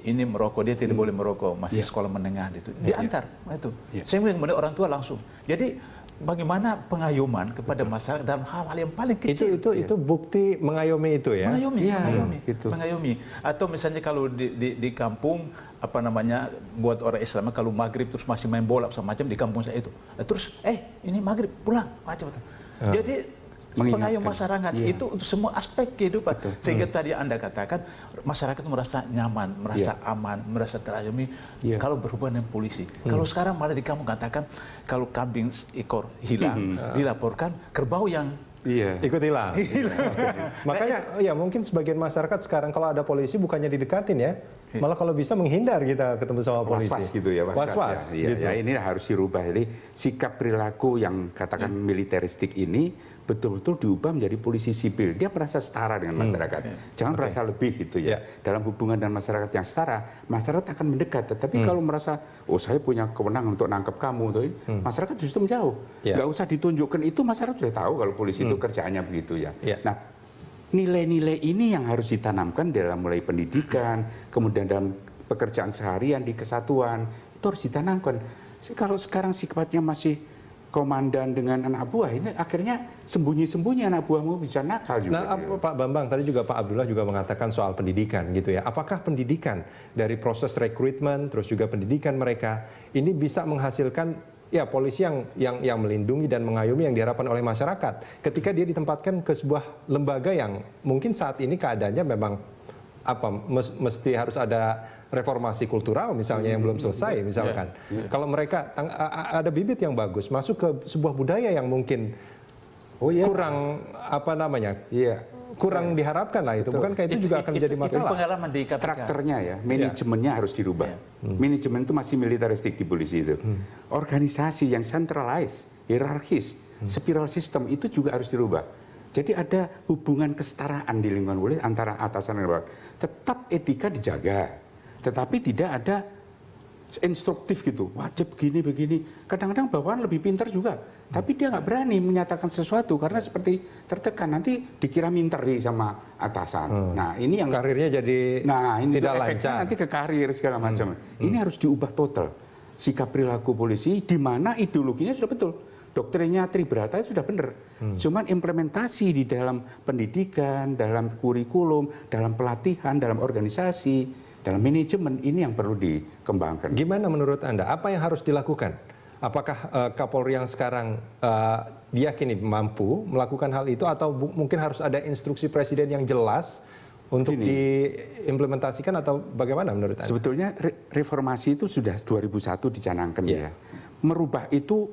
ini merokok, dia tidak boleh merokok, masih sekolah menengah itu. Diantar itu. Sehingga kemudian orang tua langsung. Jadi bagaimana pengayoman kepada masyarakat dalam hal-hal yang paling kecil. Itu bukti mengayomi itu ya. Mengayomi. Atau misalnya kalau di kampung buat orang Islam kalau maghrib terus masih main bola macam di kampung saya itu. Terus ini maghrib pulang macam itu. Jadi pengayom masyarakat itu untuk semua aspek kehidupan. Sehingga tadi Anda katakan masyarakat merasa nyaman, merasa aman, merasa terayomi kalau berhubungan dengan polisi. Kalau sekarang malah di kampung katakan kalau kambing ekor hilang dilaporkan, kerbau yang ikut hilang. Makanya mungkin sebagian masyarakat sekarang kalau ada polisi bukannya didekatin ya, malah kalau bisa menghindar kita ketemu sama polisi. Was-was gitu ya. Was-was. Gitu. Ya ini harus dirubah. Jadi sikap perilaku yang katakan militeristik ini betul-betul diubah menjadi polisi sipil. Dia merasa setara dengan masyarakat. Jangan merasa lebih gitu ya. Dalam hubungan dengan masyarakat yang setara, masyarakat akan mendekat. Tetapi kalau merasa, saya punya kewenangan untuk nangkep kamu, masyarakat justru menjauh. Nggak usah ditunjukkan itu, masyarakat sudah tahu kalau polisi itu kerjaannya begitu ya. Nah, nilai-nilai ini yang harus ditanamkan dalam mulai pendidikan, kemudian dalam pekerjaan seharian di kesatuan, itu harus ditanamkan. Kalau sekarang sifatnya masih komandan dengan anak buah, ini akhirnya sembunyi-sembunyi anak buahmu bisa nakal juga. Nah, Pak Bambang, tadi juga Pak Abdullah juga mengatakan soal pendidikan gitu ya. Apakah pendidikan dari proses rekrutmen, terus juga pendidikan mereka, ini bisa menghasilkan ya polisi yang melindungi dan mengayomi yang diharapkan oleh masyarakat. Ketika dia ditempatkan ke sebuah lembaga yang mungkin saat ini keadaannya memang mesti harus ada reformasi kultural misalnya yang belum selesai misalkan. Kalau mereka ada bibit yang bagus masuk ke sebuah budaya yang mungkin kurang kurang diharapkan lah itu. Bukankah itu juga akan menjadi masalah? Itu pengalaman di KPK. Strukturnya ya, manajemennya harus dirubah. Manajemen itu masih militeristik di polisi itu. Organisasi yang centralized, hierarkis, spiral system itu juga harus dirubah. Jadi ada hubungan kesetaraan di lingkungan polisi antara atasan dan bawah. Tetap etika dijaga, tetapi tidak ada instruktif gitu, wajib begini. Kadang-kadang bawahan lebih pintar juga, tapi dia nggak berani menyatakan sesuatu karena seperti tertekan, nanti dikira minter sama atasan. Nah ini yang karirnya jadi ini tidak efeknya lancar. nanti ke karir segala macam. Ini harus diubah total sikap perilaku polisi, di mana ideologinya sudah betul. Doktrinnya Tribrata sudah benar, cuman implementasi di dalam pendidikan, dalam kurikulum, dalam pelatihan, dalam organisasi, dalam manajemen ini yang perlu dikembangkan. Gimana menurut Anda? Apa yang harus dilakukan? Apakah Kapolri yang sekarang diyakini mampu melakukan hal itu atau mungkin harus ada instruksi presiden yang jelas untuk diimplementasikan atau bagaimana menurut Anda? Sebetulnya reformasi itu sudah 2001 dicanangkan ya. Merubah itu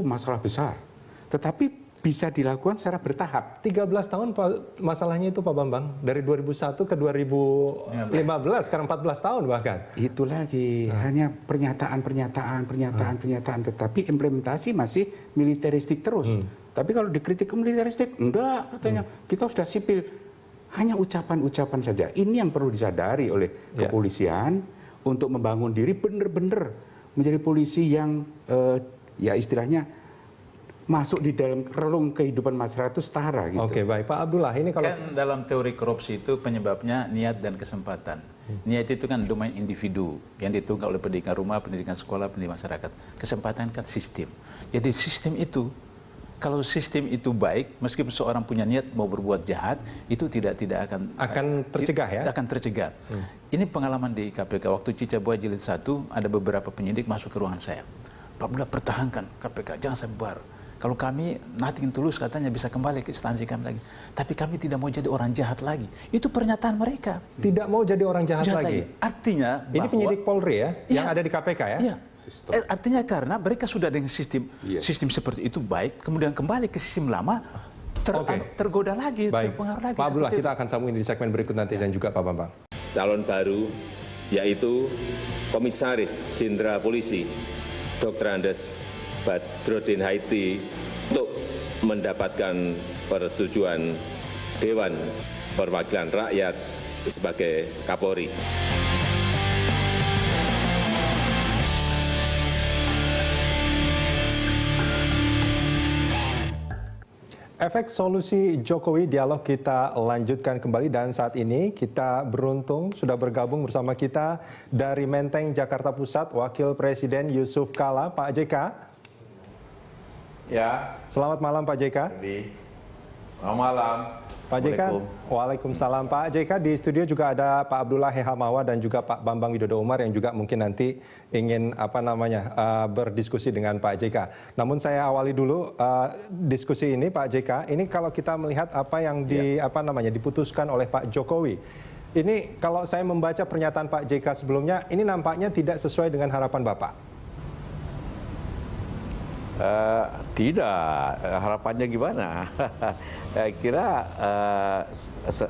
masalah besar. Tetapi bisa dilakukan secara bertahap. 13 tahun masalahnya itu Pak Bambang. Dari 2001 ke 2015, sekarang 14 tahun bahkan. Itu lagi, hanya pernyataan. Tetapi implementasi masih militeristik terus. Tapi kalau dikritik ke militeristik, enggak katanya. Kita sudah sipil. Hanya ucapan-ucapan saja. Ini yang perlu disadari oleh kepolisian untuk membangun diri benar-benar menjadi polisi yang ya istilahnya masuk di dalam relung kehidupan masyarakat itu setara gitu. Oke, baik Pak Abdullah, ini kalau kan dalam teori korupsi itu penyebabnya niat dan kesempatan. Niat itu kan domain individu yang ditunggang oleh pendidikan rumah, pendidikan sekolah, pendidikan masyarakat. Kesempatan kan sistem. Jadi sistem itu kalau sistem itu baik, meskipun seorang punya niat mau berbuat jahat, itu tidak akan tercegah ya? Akan tercegah. Ini pengalaman di KPK waktu Cicabuaya Jilid 1 ada beberapa penyidik masuk ke ruangan saya. Pak Abdullah, pertahankan KPK, jangan sampai bubar. Kalau kami nothing tulus katanya bisa kembali ke instansi kami lagi. Tapi kami tidak mau jadi orang jahat lagi. Itu pernyataan mereka. Tidak mau jadi orang jahat lagi. Artinya ini penyidik Polri ya, yang ada di KPK ya? Iya. Artinya karena mereka sudah dengan sistem seperti itu baik, kemudian kembali ke sistem lama, tergoda lagi, terpengaruh lagi. Pak Abdullah, kita akan sambung di segmen berikut nanti dan juga Pak Bambang. Calon baru yaitu Komisaris Jenderal Polisi Dr. Andes Badrodin Haiti untuk mendapatkan persetujuan Dewan Perwakilan Rakyat sebagai Kapolri. Efek solusi Jokowi, dialog kita lanjutkan kembali dan saat ini kita beruntung sudah bergabung bersama kita dari Menteng, Jakarta Pusat, Wakil Presiden Yusuf Kala, Pak JK. Ya. Selamat malam Pak JK. Selamat malam. Pak JK, waalaikumsalam. Pak JK, di studio juga ada Pak Abdullah Hehamawa dan juga Pak Bambang Widodo Umar yang juga mungkin nanti ingin berdiskusi dengan Pak JK. Namun saya awali dulu diskusi ini Pak JK. Ini kalau kita melihat apa yang diputuskan oleh Pak Jokowi. Ini kalau saya membaca pernyataan Pak JK sebelumnya, ini nampaknya tidak sesuai dengan harapan Bapak. Tidak, harapannya gimana? Kira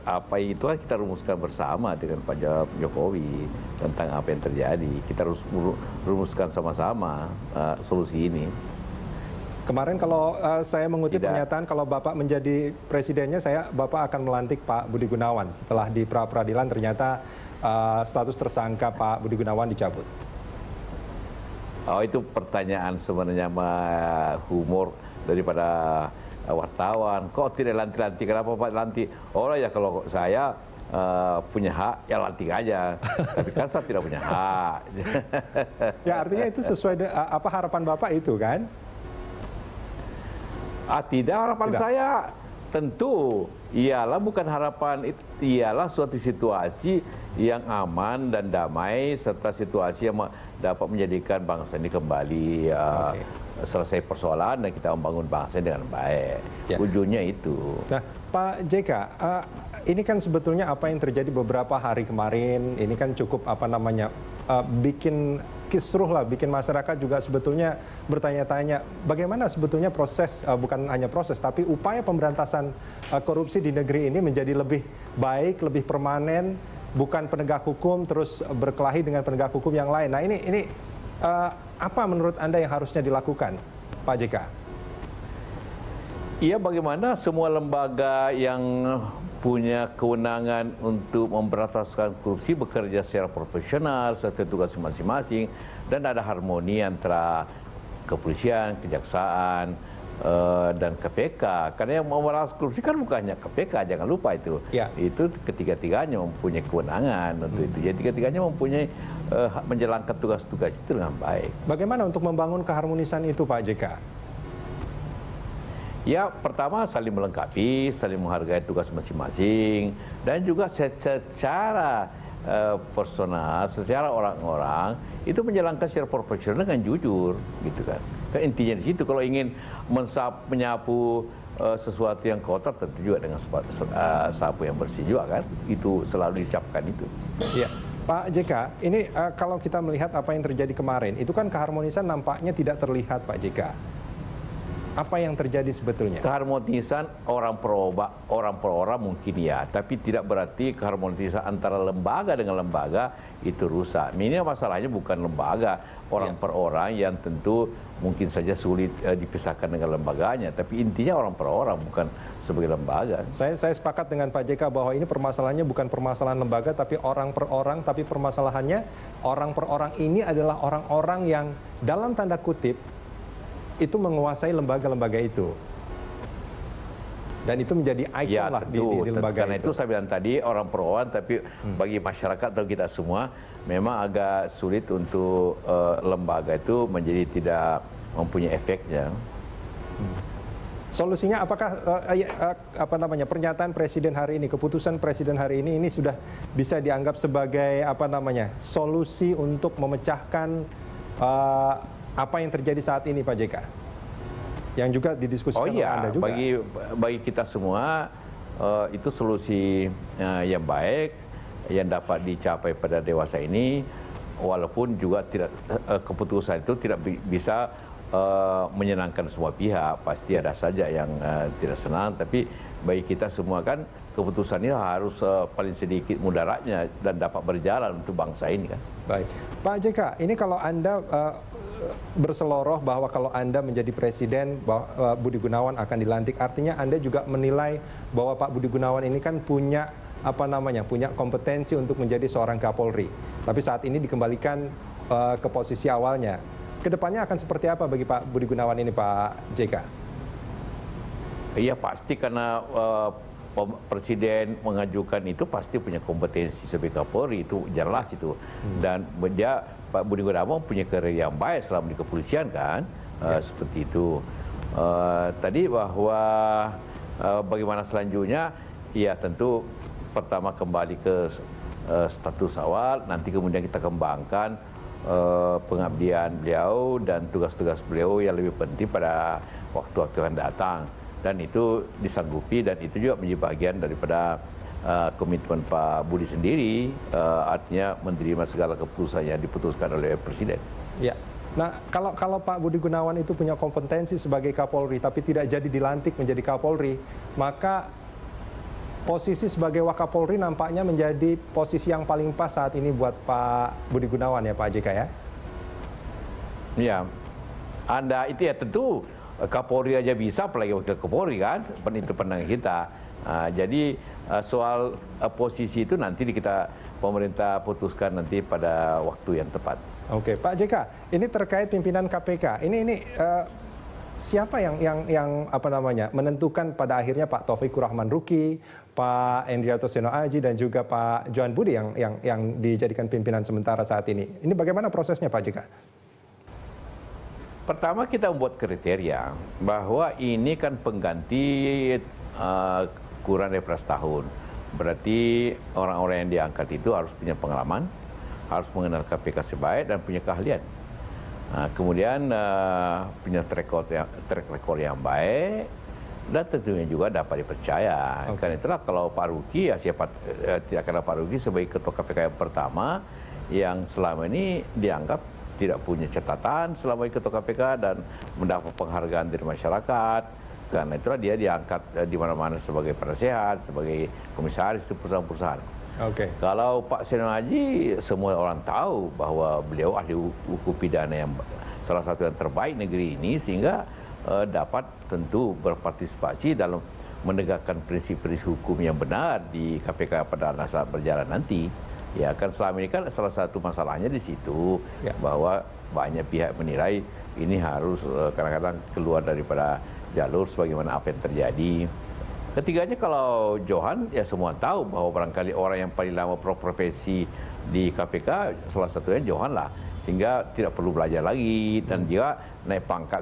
apa itu kan kita rumuskan bersama dengan Pak Jokowi tentang apa yang terjadi. Kita harus rumuskan sama-sama solusi ini. Kemarin kalau saya mengutip pernyataan kalau Bapak menjadi presidennya, Bapak akan melantik Pak Budi Gunawan. Setelah di pra-peradilan ternyata status tersangka Pak Budi Gunawan dicabut. Oh, itu pertanyaan sebenarnya humor daripada wartawan. Kok tidak lantik-lantik? Kenapa Pak lantik? Oh ya kalau saya punya hak ya lantik aja. Tapi kan saya tidak punya hak. Ya artinya itu sesuai apa harapan Bapak itu kan? Tidak, harapan saya tentu ialah bukan harapan, ialah suatu situasi yang aman dan damai serta situasi yang dapat menjadikan bangsa ini kembali selesai persoalan dan kita membangun bangsa dengan baik. Ya. Ujungnya itu. Nah, Pak JK, ini kan sebetulnya apa yang terjadi beberapa hari kemarin, ini kan cukup bikin kisruh lah, bikin masyarakat juga sebetulnya bertanya-tanya bagaimana sebetulnya proses, bukan hanya proses, tapi upaya pemberantasan korupsi di negeri ini menjadi lebih baik, lebih permanen, bukan penegak hukum terus berkelahi dengan penegak hukum yang lain. Nah ini apa menurut Anda yang harusnya dilakukan, Pak JK? Iya, bagaimana semua lembaga yang punya kewenangan untuk memberantaskan korupsi bekerja secara profesional, sesuai tugas masing-masing, dan ada harmoni antara kepolisian, kejaksaan, dan KPK. Karena yang memberantas korupsi kan bukan hanya KPK, jangan lupa itu. Ya. Itu ketiga-tiganya mempunyai kewenangan untuk itu. Jadi ketiga-tiganya mempunyai menjalankan tugas-tugas itu dengan baik. Bagaimana untuk membangun keharmonisan itu, Pak JK? Ya, pertama saling melengkapi, saling menghargai tugas masing-masing, dan juga secara personal, secara orang-orang itu menjalankan secara profesional dengan jujur, gitu kan. Intinya di situ. Kalau ingin menyapu sesuatu yang kotor, tentu juga dengan sapu yang bersih juga kan. Itu selalu diucapkan itu. Ya. Pak JK, ini kalau kita melihat apa yang terjadi kemarin, itu kan keharmonisan nampaknya tidak terlihat, Pak JK. Apa yang terjadi sebetulnya? Keharmonisan orang per orang mungkin ya, tapi tidak berarti keharmonisan antara lembaga dengan lembaga itu rusak. Ini masalahnya bukan lembaga, orang per orang yang tentu mungkin saja sulit dipisahkan dengan lembaganya, tapi intinya orang per orang, bukan sebagai lembaga. Saya sepakat dengan Pak JK bahwa ini permasalahannya bukan permasalahan lembaga, tapi orang per orang, tapi permasalahannya orang per orang ini adalah orang-orang yang dalam tanda kutip itu menguasai lembaga-lembaga itu. Dan itu menjadi ikon lah di lembaga karena itu saya bilang tadi orang per orang, tapi bagi masyarakat atau kita semua memang agak sulit untuk lembaga itu menjadi tidak mempunyai efeknya. Solusinya apakah pernyataan Presiden hari ini, keputusan Presiden hari ini sudah bisa dianggap sebagai solusi untuk memecahkan apa yang terjadi saat ini, Pak JK? Yang juga didiskusikan oleh Anda juga. Bagi kita semua itu solusi yang baik yang dapat dicapai pada dewasa ini, walaupun juga tidak keputusan itu tidak bisa menyenangkan semua pihak. Pasti ada saja yang tidak senang, tapi bagi kita semua kan keputusan ini harus paling sedikit mudaratnya dan dapat berjalan untuk bangsa ini kan. Baik, Pak JK, ini kalau Anda berseloroh bahwa kalau Anda menjadi presiden, bahwa Budi Gunawan akan dilantik, artinya Anda juga menilai bahwa Pak Budi Gunawan ini kan punya punya kompetensi untuk menjadi seorang Kapolri. Tapi saat ini dikembalikan ke posisi awalnya. Kedepannya akan seperti apa bagi Pak Budi Gunawan ini, Pak JK? Iya, pasti karena Presiden mengajukan itu pasti punya kompetensi sebagai Kapolri, itu jelas itu. Dan dia, Pak Budi Gunawan punya karir yang baik selama di kepolisian kan, seperti itu. Tadi bahwa bagaimana selanjutnya, ya tentu pertama kembali ke status awal, nanti kemudian kita kembangkan pengabdian beliau dan tugas-tugas beliau yang lebih penting pada waktu-waktu yang datang. Dan itu disanggupi dan itu juga menjadi bagian daripada komitmen Pak Budi sendiri, artinya menerima segala keputusan yang diputuskan oleh Presiden. Ya. Nah, kalau Pak Budi Gunawan itu punya kompetensi sebagai Kapolri tapi tidak jadi dilantik menjadi Kapolri, maka posisi sebagai Wakapolri nampaknya menjadi posisi yang paling pas saat ini buat Pak Budi Gunawan ya, Pak JK ya? Ya, Anda itu ya tentu Kapolri aja bisa, apalagi wakil Kapolri kan, itu pandangan kita. Jadi soal posisi itu nanti kita pemerintah putuskan nanti pada waktu yang tepat. Oke, Pak JK, ini terkait pimpinan KPK. Ini siapa yang menentukan pada akhirnya Pak Taufikur Rahman Ruki, Pak Endriarto Seno Aji dan juga Pak Johan Budi yang dijadikan pimpinan sementara saat ini. Ini bagaimana prosesnya, Pak JK? Pertama kita membuat kriteria bahwa ini kan pengganti kurang dari 11 tahun. Berarti orang-orang yang diangkat itu harus punya pengalaman, harus mengenal KPK sebaik dan punya keahlian. Nah, kemudian punya track record yang baik dan tentunya juga dapat dipercaya. Karena itulah kalau Pak Ruki ya siapa tidak kenal Pak Ruki sebagai ketua KPK yang pertama yang selama ini dianggap tidak punya catatan selama ketua KPK dan mendapat penghargaan dari masyarakat. Karena itulah dia diangkat di mana-mana sebagai penasehat, sebagai komisaris di perusahaan-perusahaan. Kalau Pak Seno Haji, semua orang tahu bahwa beliau ahli hukum pidana yang salah satu yang terbaik negeri ini, sehingga dapat tentu berpartisipasi dalam menegakkan prinsip-prinsip hukum yang benar di KPK pada saat berjalan nanti. Ya kan selama ini kan salah satu masalahnya di situ bahwa banyak pihak menilai ini harus kadang-kadang keluar daripada jalur sebagaimana apa yang terjadi. Ketiganya kalau Johan ya semua tahu bahwa barangkali orang yang paling lama berprofesi di KPK salah satunya Johan lah, sehingga tidak perlu belajar lagi dan juga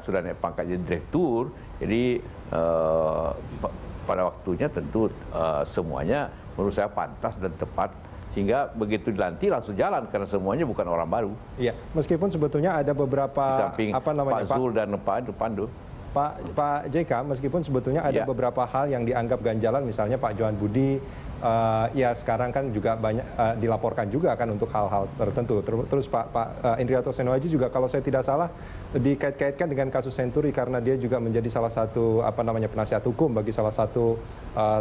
sudah naik pangkat jadi direktur. Jadi pada waktunya tentu semuanya menurut saya pantas dan tepat. Sehingga begitu dilantik langsung jalan karena semuanya bukan orang baru. Iya, meskipun sebetulnya ada beberapa di samping Pak Zul dan Pak Pandu. Pak JK, meskipun sebetulnya ada beberapa hal yang dianggap ganjalan, misalnya Pak Johan Budi, ya sekarang kan juga banyak dilaporkan juga kan untuk hal-hal tertentu. Terus Pak Indrianto Seno Haji juga kalau saya tidak salah dikait-kaitkan dengan kasus Senturi karena dia juga menjadi salah satu penasihat hukum bagi salah satu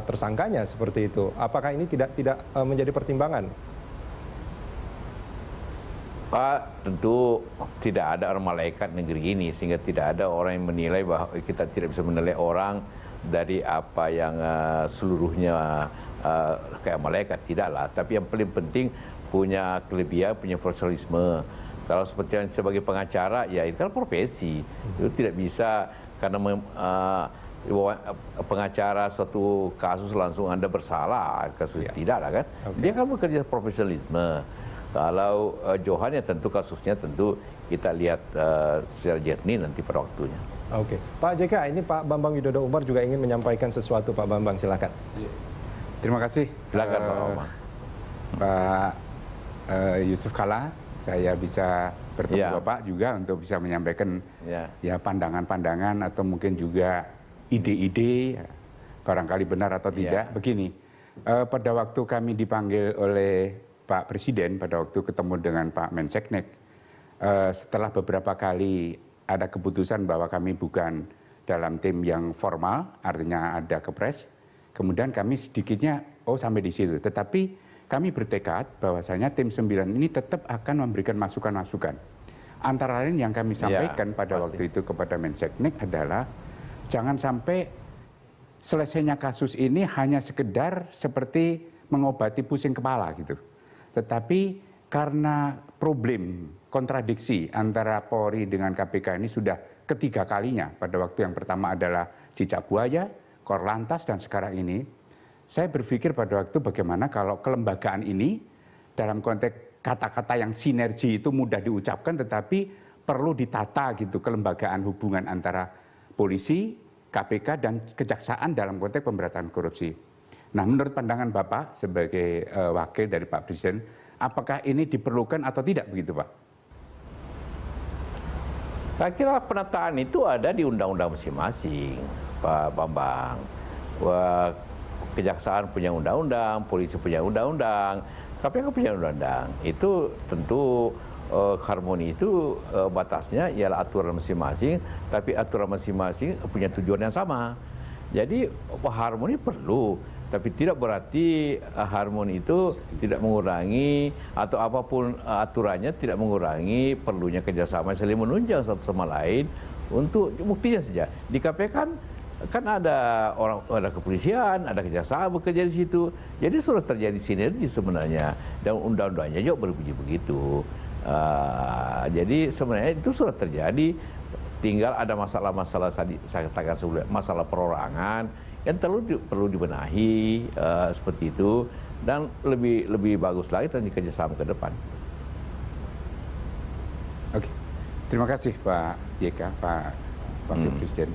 tersangkanya seperti itu. Apakah ini tidak menjadi pertimbangan? Pak, tentu tidak ada orang malaikat negeri ini, sehingga tidak ada orang yang menilai bahwa kita tidak bisa menilai orang dari apa yang seluruhnya kayak malaikat, tidaklah. Tapi yang paling penting punya kelebihan, punya profesionalisme. Kalau seperti yang sebagai pengacara, ya itu kan profesi. Itu tidak bisa karena pengacara suatu kasus langsung Anda bersalah, kasus tidaklah kan. Dia kan bekerja profesionalisme. Kalau Johan ya tentu kasusnya tentu kita lihat secara jernih nanti pada waktunya. Pak JK, ini Pak Bambang Widodo Umar juga ingin menyampaikan sesuatu. Pak Bambang, silakan. Terima kasih. Silakan Pak Bambang. Pak Yusuf Kalla, saya bisa bertemu Bapak juga untuk bisa menyampaikan ya pandangan-pandangan atau mungkin juga ide-ide, barangkali benar atau tidak. Begini, pada waktu kami dipanggil oleh Pak Presiden, pada waktu ketemu dengan Pak Menseknek, setelah beberapa kali ada keputusan bahwa kami bukan dalam tim yang formal, artinya ada kepres, kemudian kami sedikitnya, sampai di situ. Tetapi kami bertekad bahwasanya tim 9 ini tetap akan memberikan masukan-masukan. Antara lain yang kami sampaikan pada waktu itu kepada Menseknek adalah, jangan sampai selesainya kasus ini hanya sekedar seperti mengobati pusing kepala gitu. Tetapi karena problem kontradiksi antara Polri dengan KPK ini sudah ketiga kalinya, pada waktu yang pertama adalah Cicak Buaya, Korlantas, dan sekarang ini, saya berpikir pada waktu bagaimana kalau kelembagaan ini dalam konteks kata-kata yang sinergi itu mudah diucapkan, tetapi perlu ditata gitu kelembagaan hubungan antara polisi, KPK, dan kejaksaan dalam konteks pemberantasan korupsi. Nah, menurut pandangan Bapak sebagai wakil dari Pak Presiden, apakah ini diperlukan atau tidak begitu, Pak? Saya kira penataan itu ada di undang-undang masing-masing, Pak Bambang. Wah, kejaksaan punya undang-undang, polisi punya undang-undang, KPK punya undang-undang. Itu tentu harmoni itu batasnya ialah aturan masing-masing, tapi aturan masing-masing punya tujuan yang sama. Jadi harmoni perlu. Tapi tidak berarti harmoni itu tidak mengurangi atau apapun aturannya tidak mengurangi perlunya kerjasama saling menunjang satu sama lain untuk buktinya saja. Di KPK kan ada ada kepolisian, ada kejaksaan bekerja di situ. Jadi sudah terjadi sinergi sebenarnya dan undang-undangnya juga berbunyi begitu. Jadi sebenarnya itu sudah terjadi. Tinggal ada masalah-masalah saya katakan sebelumnya, masalah perorangan yang perlu dibenahi seperti itu, dan lebih bagus lagi dan kerjasama ke depan. Oke, terima kasih Pak YK, Pak Wakil Presiden.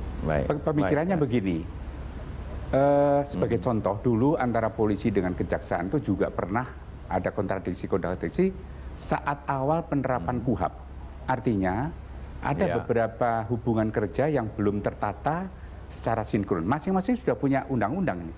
Pemikirannya begini, sebagai contoh dulu antara polisi dengan kejaksaan itu juga pernah ada kontradiksi saat awal penerapan KUHAP. Artinya ada beberapa hubungan kerja yang belum tertata secara sinkron. Masing-masing sudah punya undang-undang ini.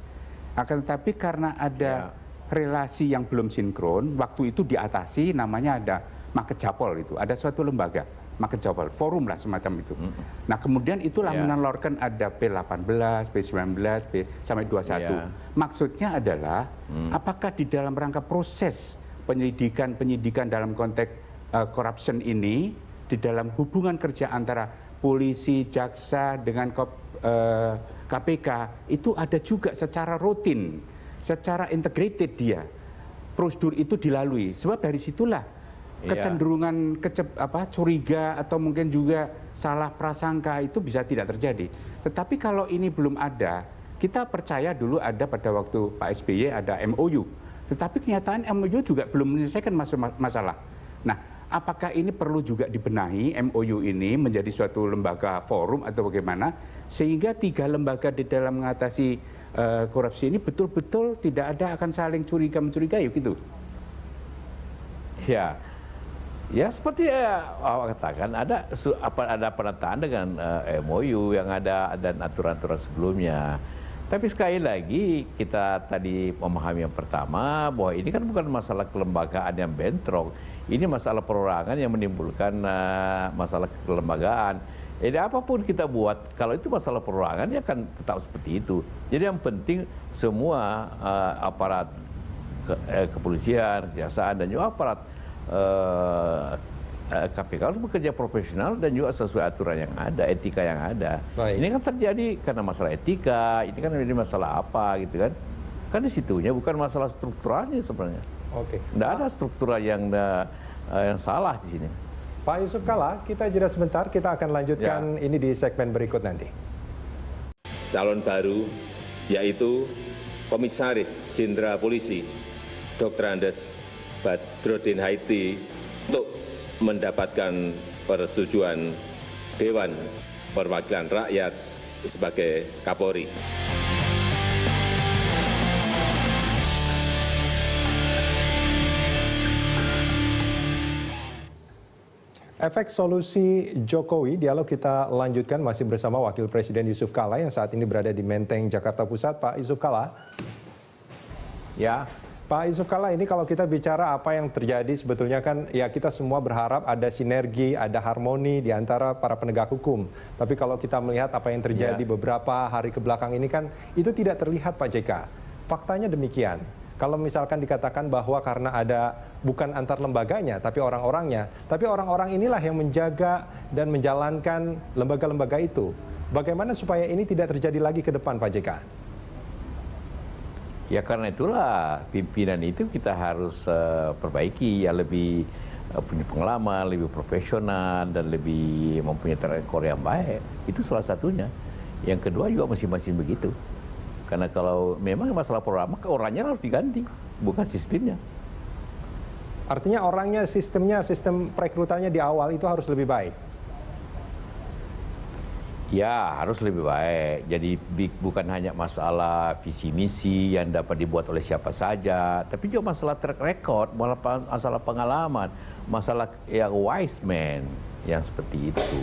Akan tetapi karena ada relasi yang belum sinkron, waktu itu diatasi, namanya ada Makejapol itu, ada suatu lembaga, Makejapol, forum lah semacam itu. Nah kemudian itulah menelurkan ada P18, P19, P sampai 21. Maksudnya adalah apakah di dalam rangka proses penyidikan dalam konteks corruption ini, di dalam hubungan kerja antara polisi, jaksa dengan KPK, itu ada juga secara rutin, secara integrated dia. Prosedur itu dilalui. Sebab dari situlah kecenderungan curiga atau mungkin juga salah prasangka itu bisa tidak terjadi. Tetapi kalau ini belum ada, kita percaya dulu ada pada waktu Pak SBY ada MOU. Tetapi kenyataan MOU juga belum menyelesaikan masalah. Nah, apakah ini perlu juga dibenahi MOU ini menjadi suatu lembaga forum atau bagaimana sehingga 3 lembaga di dalam mengatasi korupsi ini betul-betul tidak ada akan saling curiga-mencurigai gitu. Ya seperti awak katakan ada penataan dengan MOU yang ada dan aturan-aturan sebelumnya. Tapi sekali lagi kita tadi memahami yang pertama bahwa ini kan bukan masalah kelembagaan yang bentrok. Ini masalah perorangan yang menimbulkan masalah kelembagaan. Jadi apapun kita buat, kalau itu masalah perorangan ya kan tetap seperti itu. Jadi yang penting semua aparat kepolisian, kejaksaan dan juga aparat KPK harus bekerja profesional dan juga sesuai aturan yang ada, etika yang ada. Baik. Ini kan terjadi karena masalah etika, ini kan menjadi masalah apa gitu kan? Kan di situnya bukan masalah strukturalnya sebenarnya. Oke. Tidak ada struktural yang salah di sini. Pak Yusuf Kalla, kita jeda sebentar, kita akan lanjutkan ini di segmen berikut nanti. Calon baru yaitu Komisaris Jenderal Polisi Dr. Andes Badrodin Haiti untuk mendapatkan persetujuan Dewan Perwakilan Rakyat sebagai Kapolri. Efek solusi Jokowi, dialog kita lanjutkan masih bersama Wakil Presiden Yusuf Kalla yang saat ini berada di Menteng, Jakarta Pusat. Pak Yusuf Kalla. Ya. Pak Yusuf Kalla, ini kalau kita bicara apa yang terjadi sebetulnya kan ya kita semua berharap ada sinergi, ada harmoni di antara para penegak hukum. Tapi kalau kita melihat apa yang terjadi beberapa hari kebelakang ini kan itu tidak terlihat Pak JK. Faktanya demikian. Kalau misalkan dikatakan bahwa karena ada bukan antar lembaganya tapi orang-orangnya, tapi orang-orang inilah yang menjaga dan menjalankan lembaga-lembaga itu. Bagaimana supaya ini tidak terjadi lagi ke depan Pak JK? Ya karena itulah pimpinan itu kita harus perbaiki ya lebih punya pengalaman, lebih profesional dan lebih mempunyai track record yang baik. Itu salah satunya. Yang kedua juga masing-masing begitu. Karena kalau memang masalah program, maka orangnya harus diganti, bukan sistemnya. Artinya orangnya, sistemnya, sistem perekrutannya di awal itu harus lebih baik. Ya harus lebih baik. Jadi bukan hanya masalah visi misi yang dapat dibuat oleh siapa saja, tapi juga masalah track record, masalah pengalaman, masalah yang wise man yang seperti itu.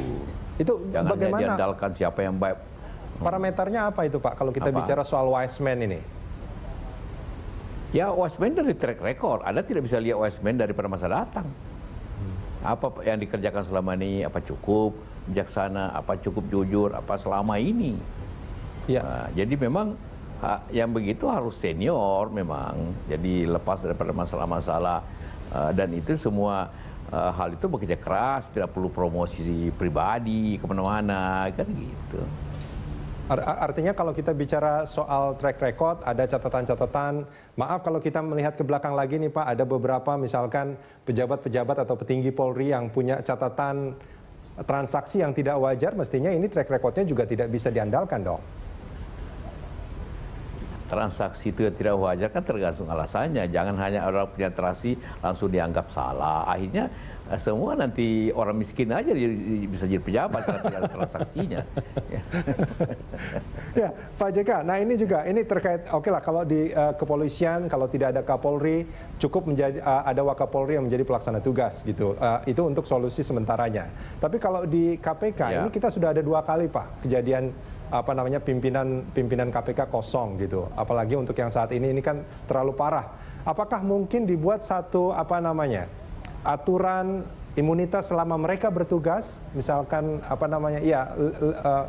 Itu jangan bagaimana? diandalkan siapa yang baik. Parameternya apa itu Pak kalau kita bicara soal wise man ini? Ya wise man dari track record. Anda tidak bisa lihat wise man daripada masa datang. Apa yang dikerjakan selama ini, apa cukup bijaksana, apa cukup jujur, apa selama ini. Ya. Nah, jadi memang yang begitu harus senior memang. Jadi lepas daripada masalah-masalah dan itu semua hal itu bekerja keras, tidak perlu promosi pribadi kemana-mana kan gitu. Artinya kalau kita bicara soal track record, ada catatan-catatan. Maaf kalau kita melihat ke belakang lagi nih Pak, ada beberapa misalkan pejabat-pejabat atau petinggi Polri yang punya catatan transaksi yang tidak wajar, mestinya ini track recordnya juga tidak bisa diandalkan dong. Transaksi itu yang tidak wajar kan tergantung alasannya. Jangan hanya orang punya transaksi langsung dianggap salah. Akhirnya semua nanti orang miskin aja bisa jadi pejabat karena tidak ada transaksinya. Ya, Pak JK. Nah ini juga ini terkait oke lah kalau di kepolisian kalau tidak ada Kapolri cukup menjadi ada Wakapolri yang menjadi pelaksana tugas gitu. Itu untuk solusi sementaranya. Tapi kalau di KPK ini kita sudah ada 2 kali Pak kejadian pimpinan KPK kosong gitu. Apalagi untuk yang saat ini kan terlalu parah. Apakah mungkin dibuat satu aturan imunitas selama mereka bertugas, misalkan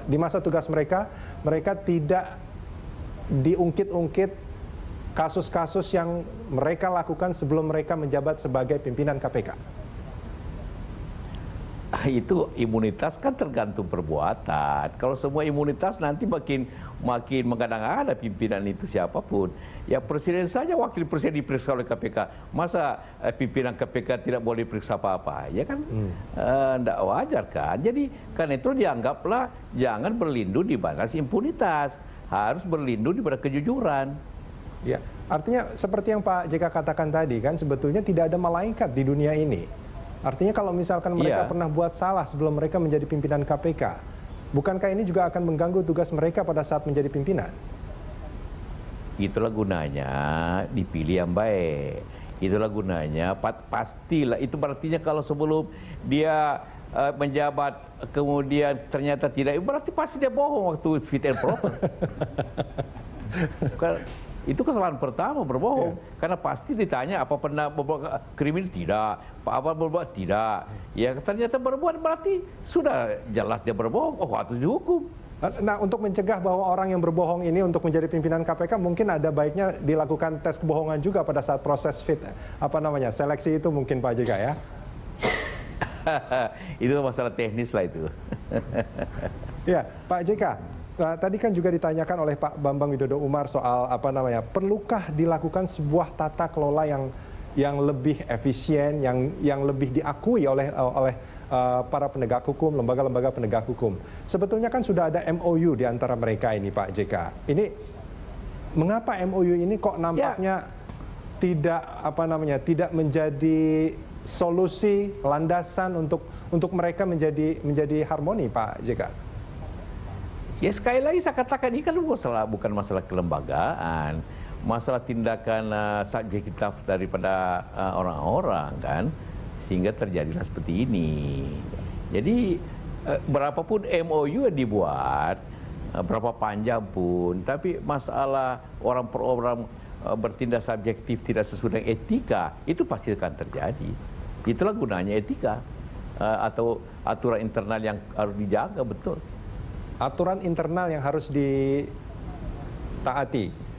di masa tugas mereka tidak diungkit-ungkit kasus-kasus yang mereka lakukan sebelum mereka menjabat sebagai pimpinan KPK? Itu imunitas kan tergantung perbuatan. Kalau semua imunitas nanti makin mengada-ngada pimpinan itu siapapun. Ya presiden saja, wakil presiden diperiksa oleh KPK. Masa pimpinan KPK tidak boleh diperiksa apa-apa? Ya kan tidak wajar kan. Jadi karena itu dianggaplah jangan berlindung di batas impunitas. Harus berlindung di pada kejujuran. Ya, artinya seperti yang Pak JK katakan tadi kan sebetulnya tidak ada malaikat di dunia ini. Artinya kalau misalkan mereka pernah buat salah sebelum mereka menjadi pimpinan KPK, bukankah ini juga akan mengganggu tugas mereka pada saat menjadi pimpinan? Itulah gunanya dipilih yang baik. Itulah gunanya pastilah. Itu artinya kalau sebelum dia menjabat kemudian ternyata tidak, berarti pasti dia bohong waktu fit and proper. Itu kesalahan pertama, berbohong. Karena pasti ditanya apa pernah berbuat kriminal, tidak. Apa berbuat, tidak. Ya ternyata berbuat berarti sudah jelas dia berbohong, harus dihukum. Nah, untuk mencegah bahwa orang yang berbohong ini untuk menjadi pimpinan KPK mungkin ada baiknya dilakukan tes kebohongan juga pada saat proses seleksi itu mungkin Pak JK ya. Itu masalah teknis lah itu. Ya, Pak JK. Nah, tadi kan juga ditanyakan oleh Pak Bambang Widodo Umar soal perlukah dilakukan sebuah tata kelola yang lebih efisien, yang lebih diakui oleh para penegak hukum, lembaga-lembaga penegak hukum. Sebetulnya kan sudah ada MOU di antara mereka ini, Pak JK. Ini mengapa MOU ini kok nampaknya tidak menjadi solusi landasan untuk mereka menjadi harmoni, Pak JK? Ya sekali lagi saya katakan ini kan bukan masalah kelembagaan, masalah tindakan subjektif daripada orang-orang kan, sehingga terjadilah seperti ini. Jadi berapapun MOU yang dibuat, berapa panjang pun, tapi masalah orang per orang bertindak subjektif tidak sesuai dengan etika, itu pasti akan terjadi. Itulah gunanya etika atau aturan internal yang harus dijaga betul. Aturan internal yang harus ditaati.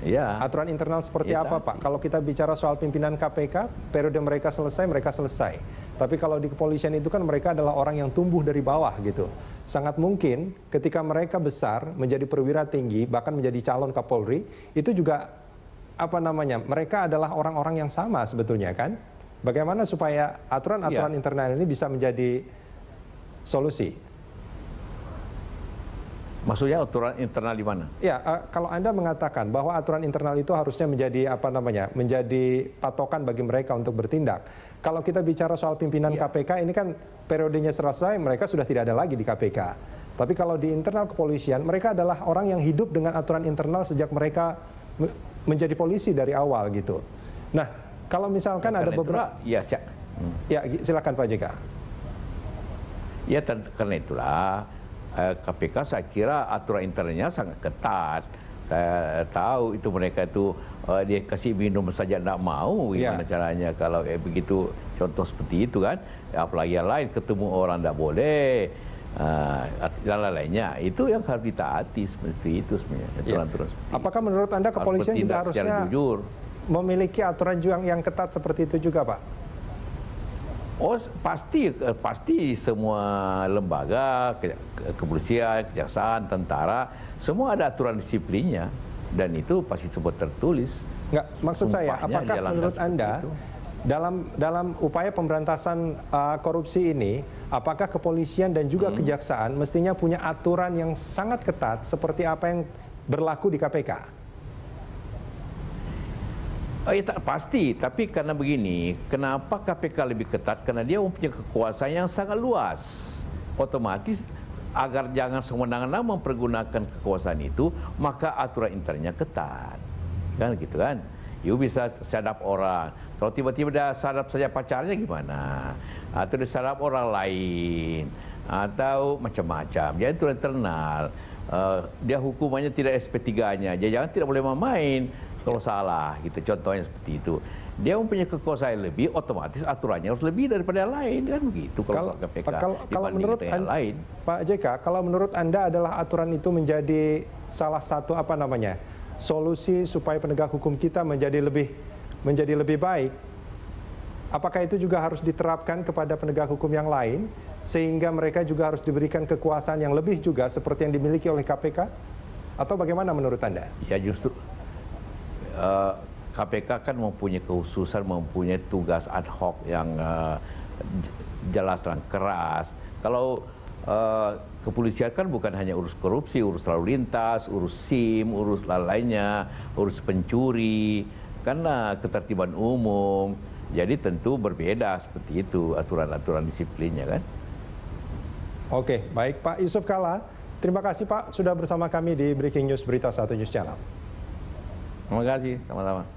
Ya. Aturan internal seperti apa, Pak? Kalau kita bicara soal pimpinan KPK, periode mereka selesai. Tapi kalau di kepolisian itu kan mereka adalah orang yang tumbuh dari bawah gitu. Sangat mungkin ketika mereka besar, menjadi perwira tinggi, bahkan menjadi calon Kapolri, itu juga mereka adalah orang-orang yang sama sebetulnya kan? Bagaimana supaya aturan-aturan internal ini bisa menjadi solusi? Maksudnya aturan internal di mana? Ya, kalau Anda mengatakan bahwa aturan internal itu harusnya menjadi menjadi patokan bagi mereka untuk bertindak. Kalau kita bicara soal pimpinan KPK ini kan periodenya selesai, mereka sudah tidak ada lagi di KPK. Tapi kalau di internal kepolisian, mereka adalah orang yang hidup dengan aturan internal sejak mereka menjadi polisi dari awal gitu. Nah, kalau misalkan ada beberapa ya silakan Pak JK. Ya karena itulah KPK saya kira aturan internalnya sangat ketat. Saya tahu itu mereka itu dia kasih minum saja tidak mau, gimana caranya kalau begitu contoh seperti itu kan. Apalagi yang lain ketemu orang tidak boleh dan lainnya, itu yang harus ditaati seperti itu sebenarnya aturan-aturan seperti itu. Apakah menurut Anda kepolisian juga harusnya memiliki aturan yang ketat seperti itu juga, Pak? Oh pasti semua lembaga, kepolisian, kejaksaan, tentara, semua ada aturan disiplinnya dan itu pasti semua tertulis. Enggak, maksud saya, apakah menurut Anda dalam upaya pemberantasan korupsi ini, apakah kepolisian dan juga kejaksaan mestinya punya aturan yang sangat ketat seperti apa yang berlaku di KPK? Oh, ya, pasti, tapi karena begini, kenapa KPK lebih ketat? Karena dia mempunyai kekuasaan yang sangat luas. Otomatis agar jangan semena-mena mempergunakan kekuasaan itu, maka aturan internalnya ketat. Kan gitu kan? You bisa sadap orang. Kalau tiba-tiba dia sadap saja pacarnya gimana? Atau dia sadap orang lain, atau macam-macam. Jadi aturan internal. Dia hukumannya tidak SP3-nya. Dia jangan tidak boleh main kalau salah, gitu. Contohnya seperti itu. Dia mempunyai kekuasaan lebih, otomatis aturannya harus lebih daripada yang lain, kan begitu. Kalau menurut lain. Pak JK, kalau menurut Anda adalah aturan itu menjadi salah satu solusi supaya penegak hukum kita menjadi lebih baik. Apakah itu juga harus diterapkan kepada penegak hukum yang lain, sehingga mereka juga harus diberikan kekuasaan yang lebih juga seperti yang dimiliki oleh KPK? Atau bagaimana menurut Anda? Ya justru KPK kan mempunyai kekhususan, mempunyai tugas ad hoc yang jelas dan keras. Kalau kepolisian kan bukan hanya urus korupsi, urus lalu lintas, urus SIM, urus lainnya, urus pencuri, karena ketertiban umum. Jadi tentu berbeda seperti itu aturan-aturan disiplinnya kan. Oke, baik Pak Yusuf Kalla. Terima kasih Pak sudah bersama kami di Breaking News Berita 1 News Channel. Terima kasih, sama-sama.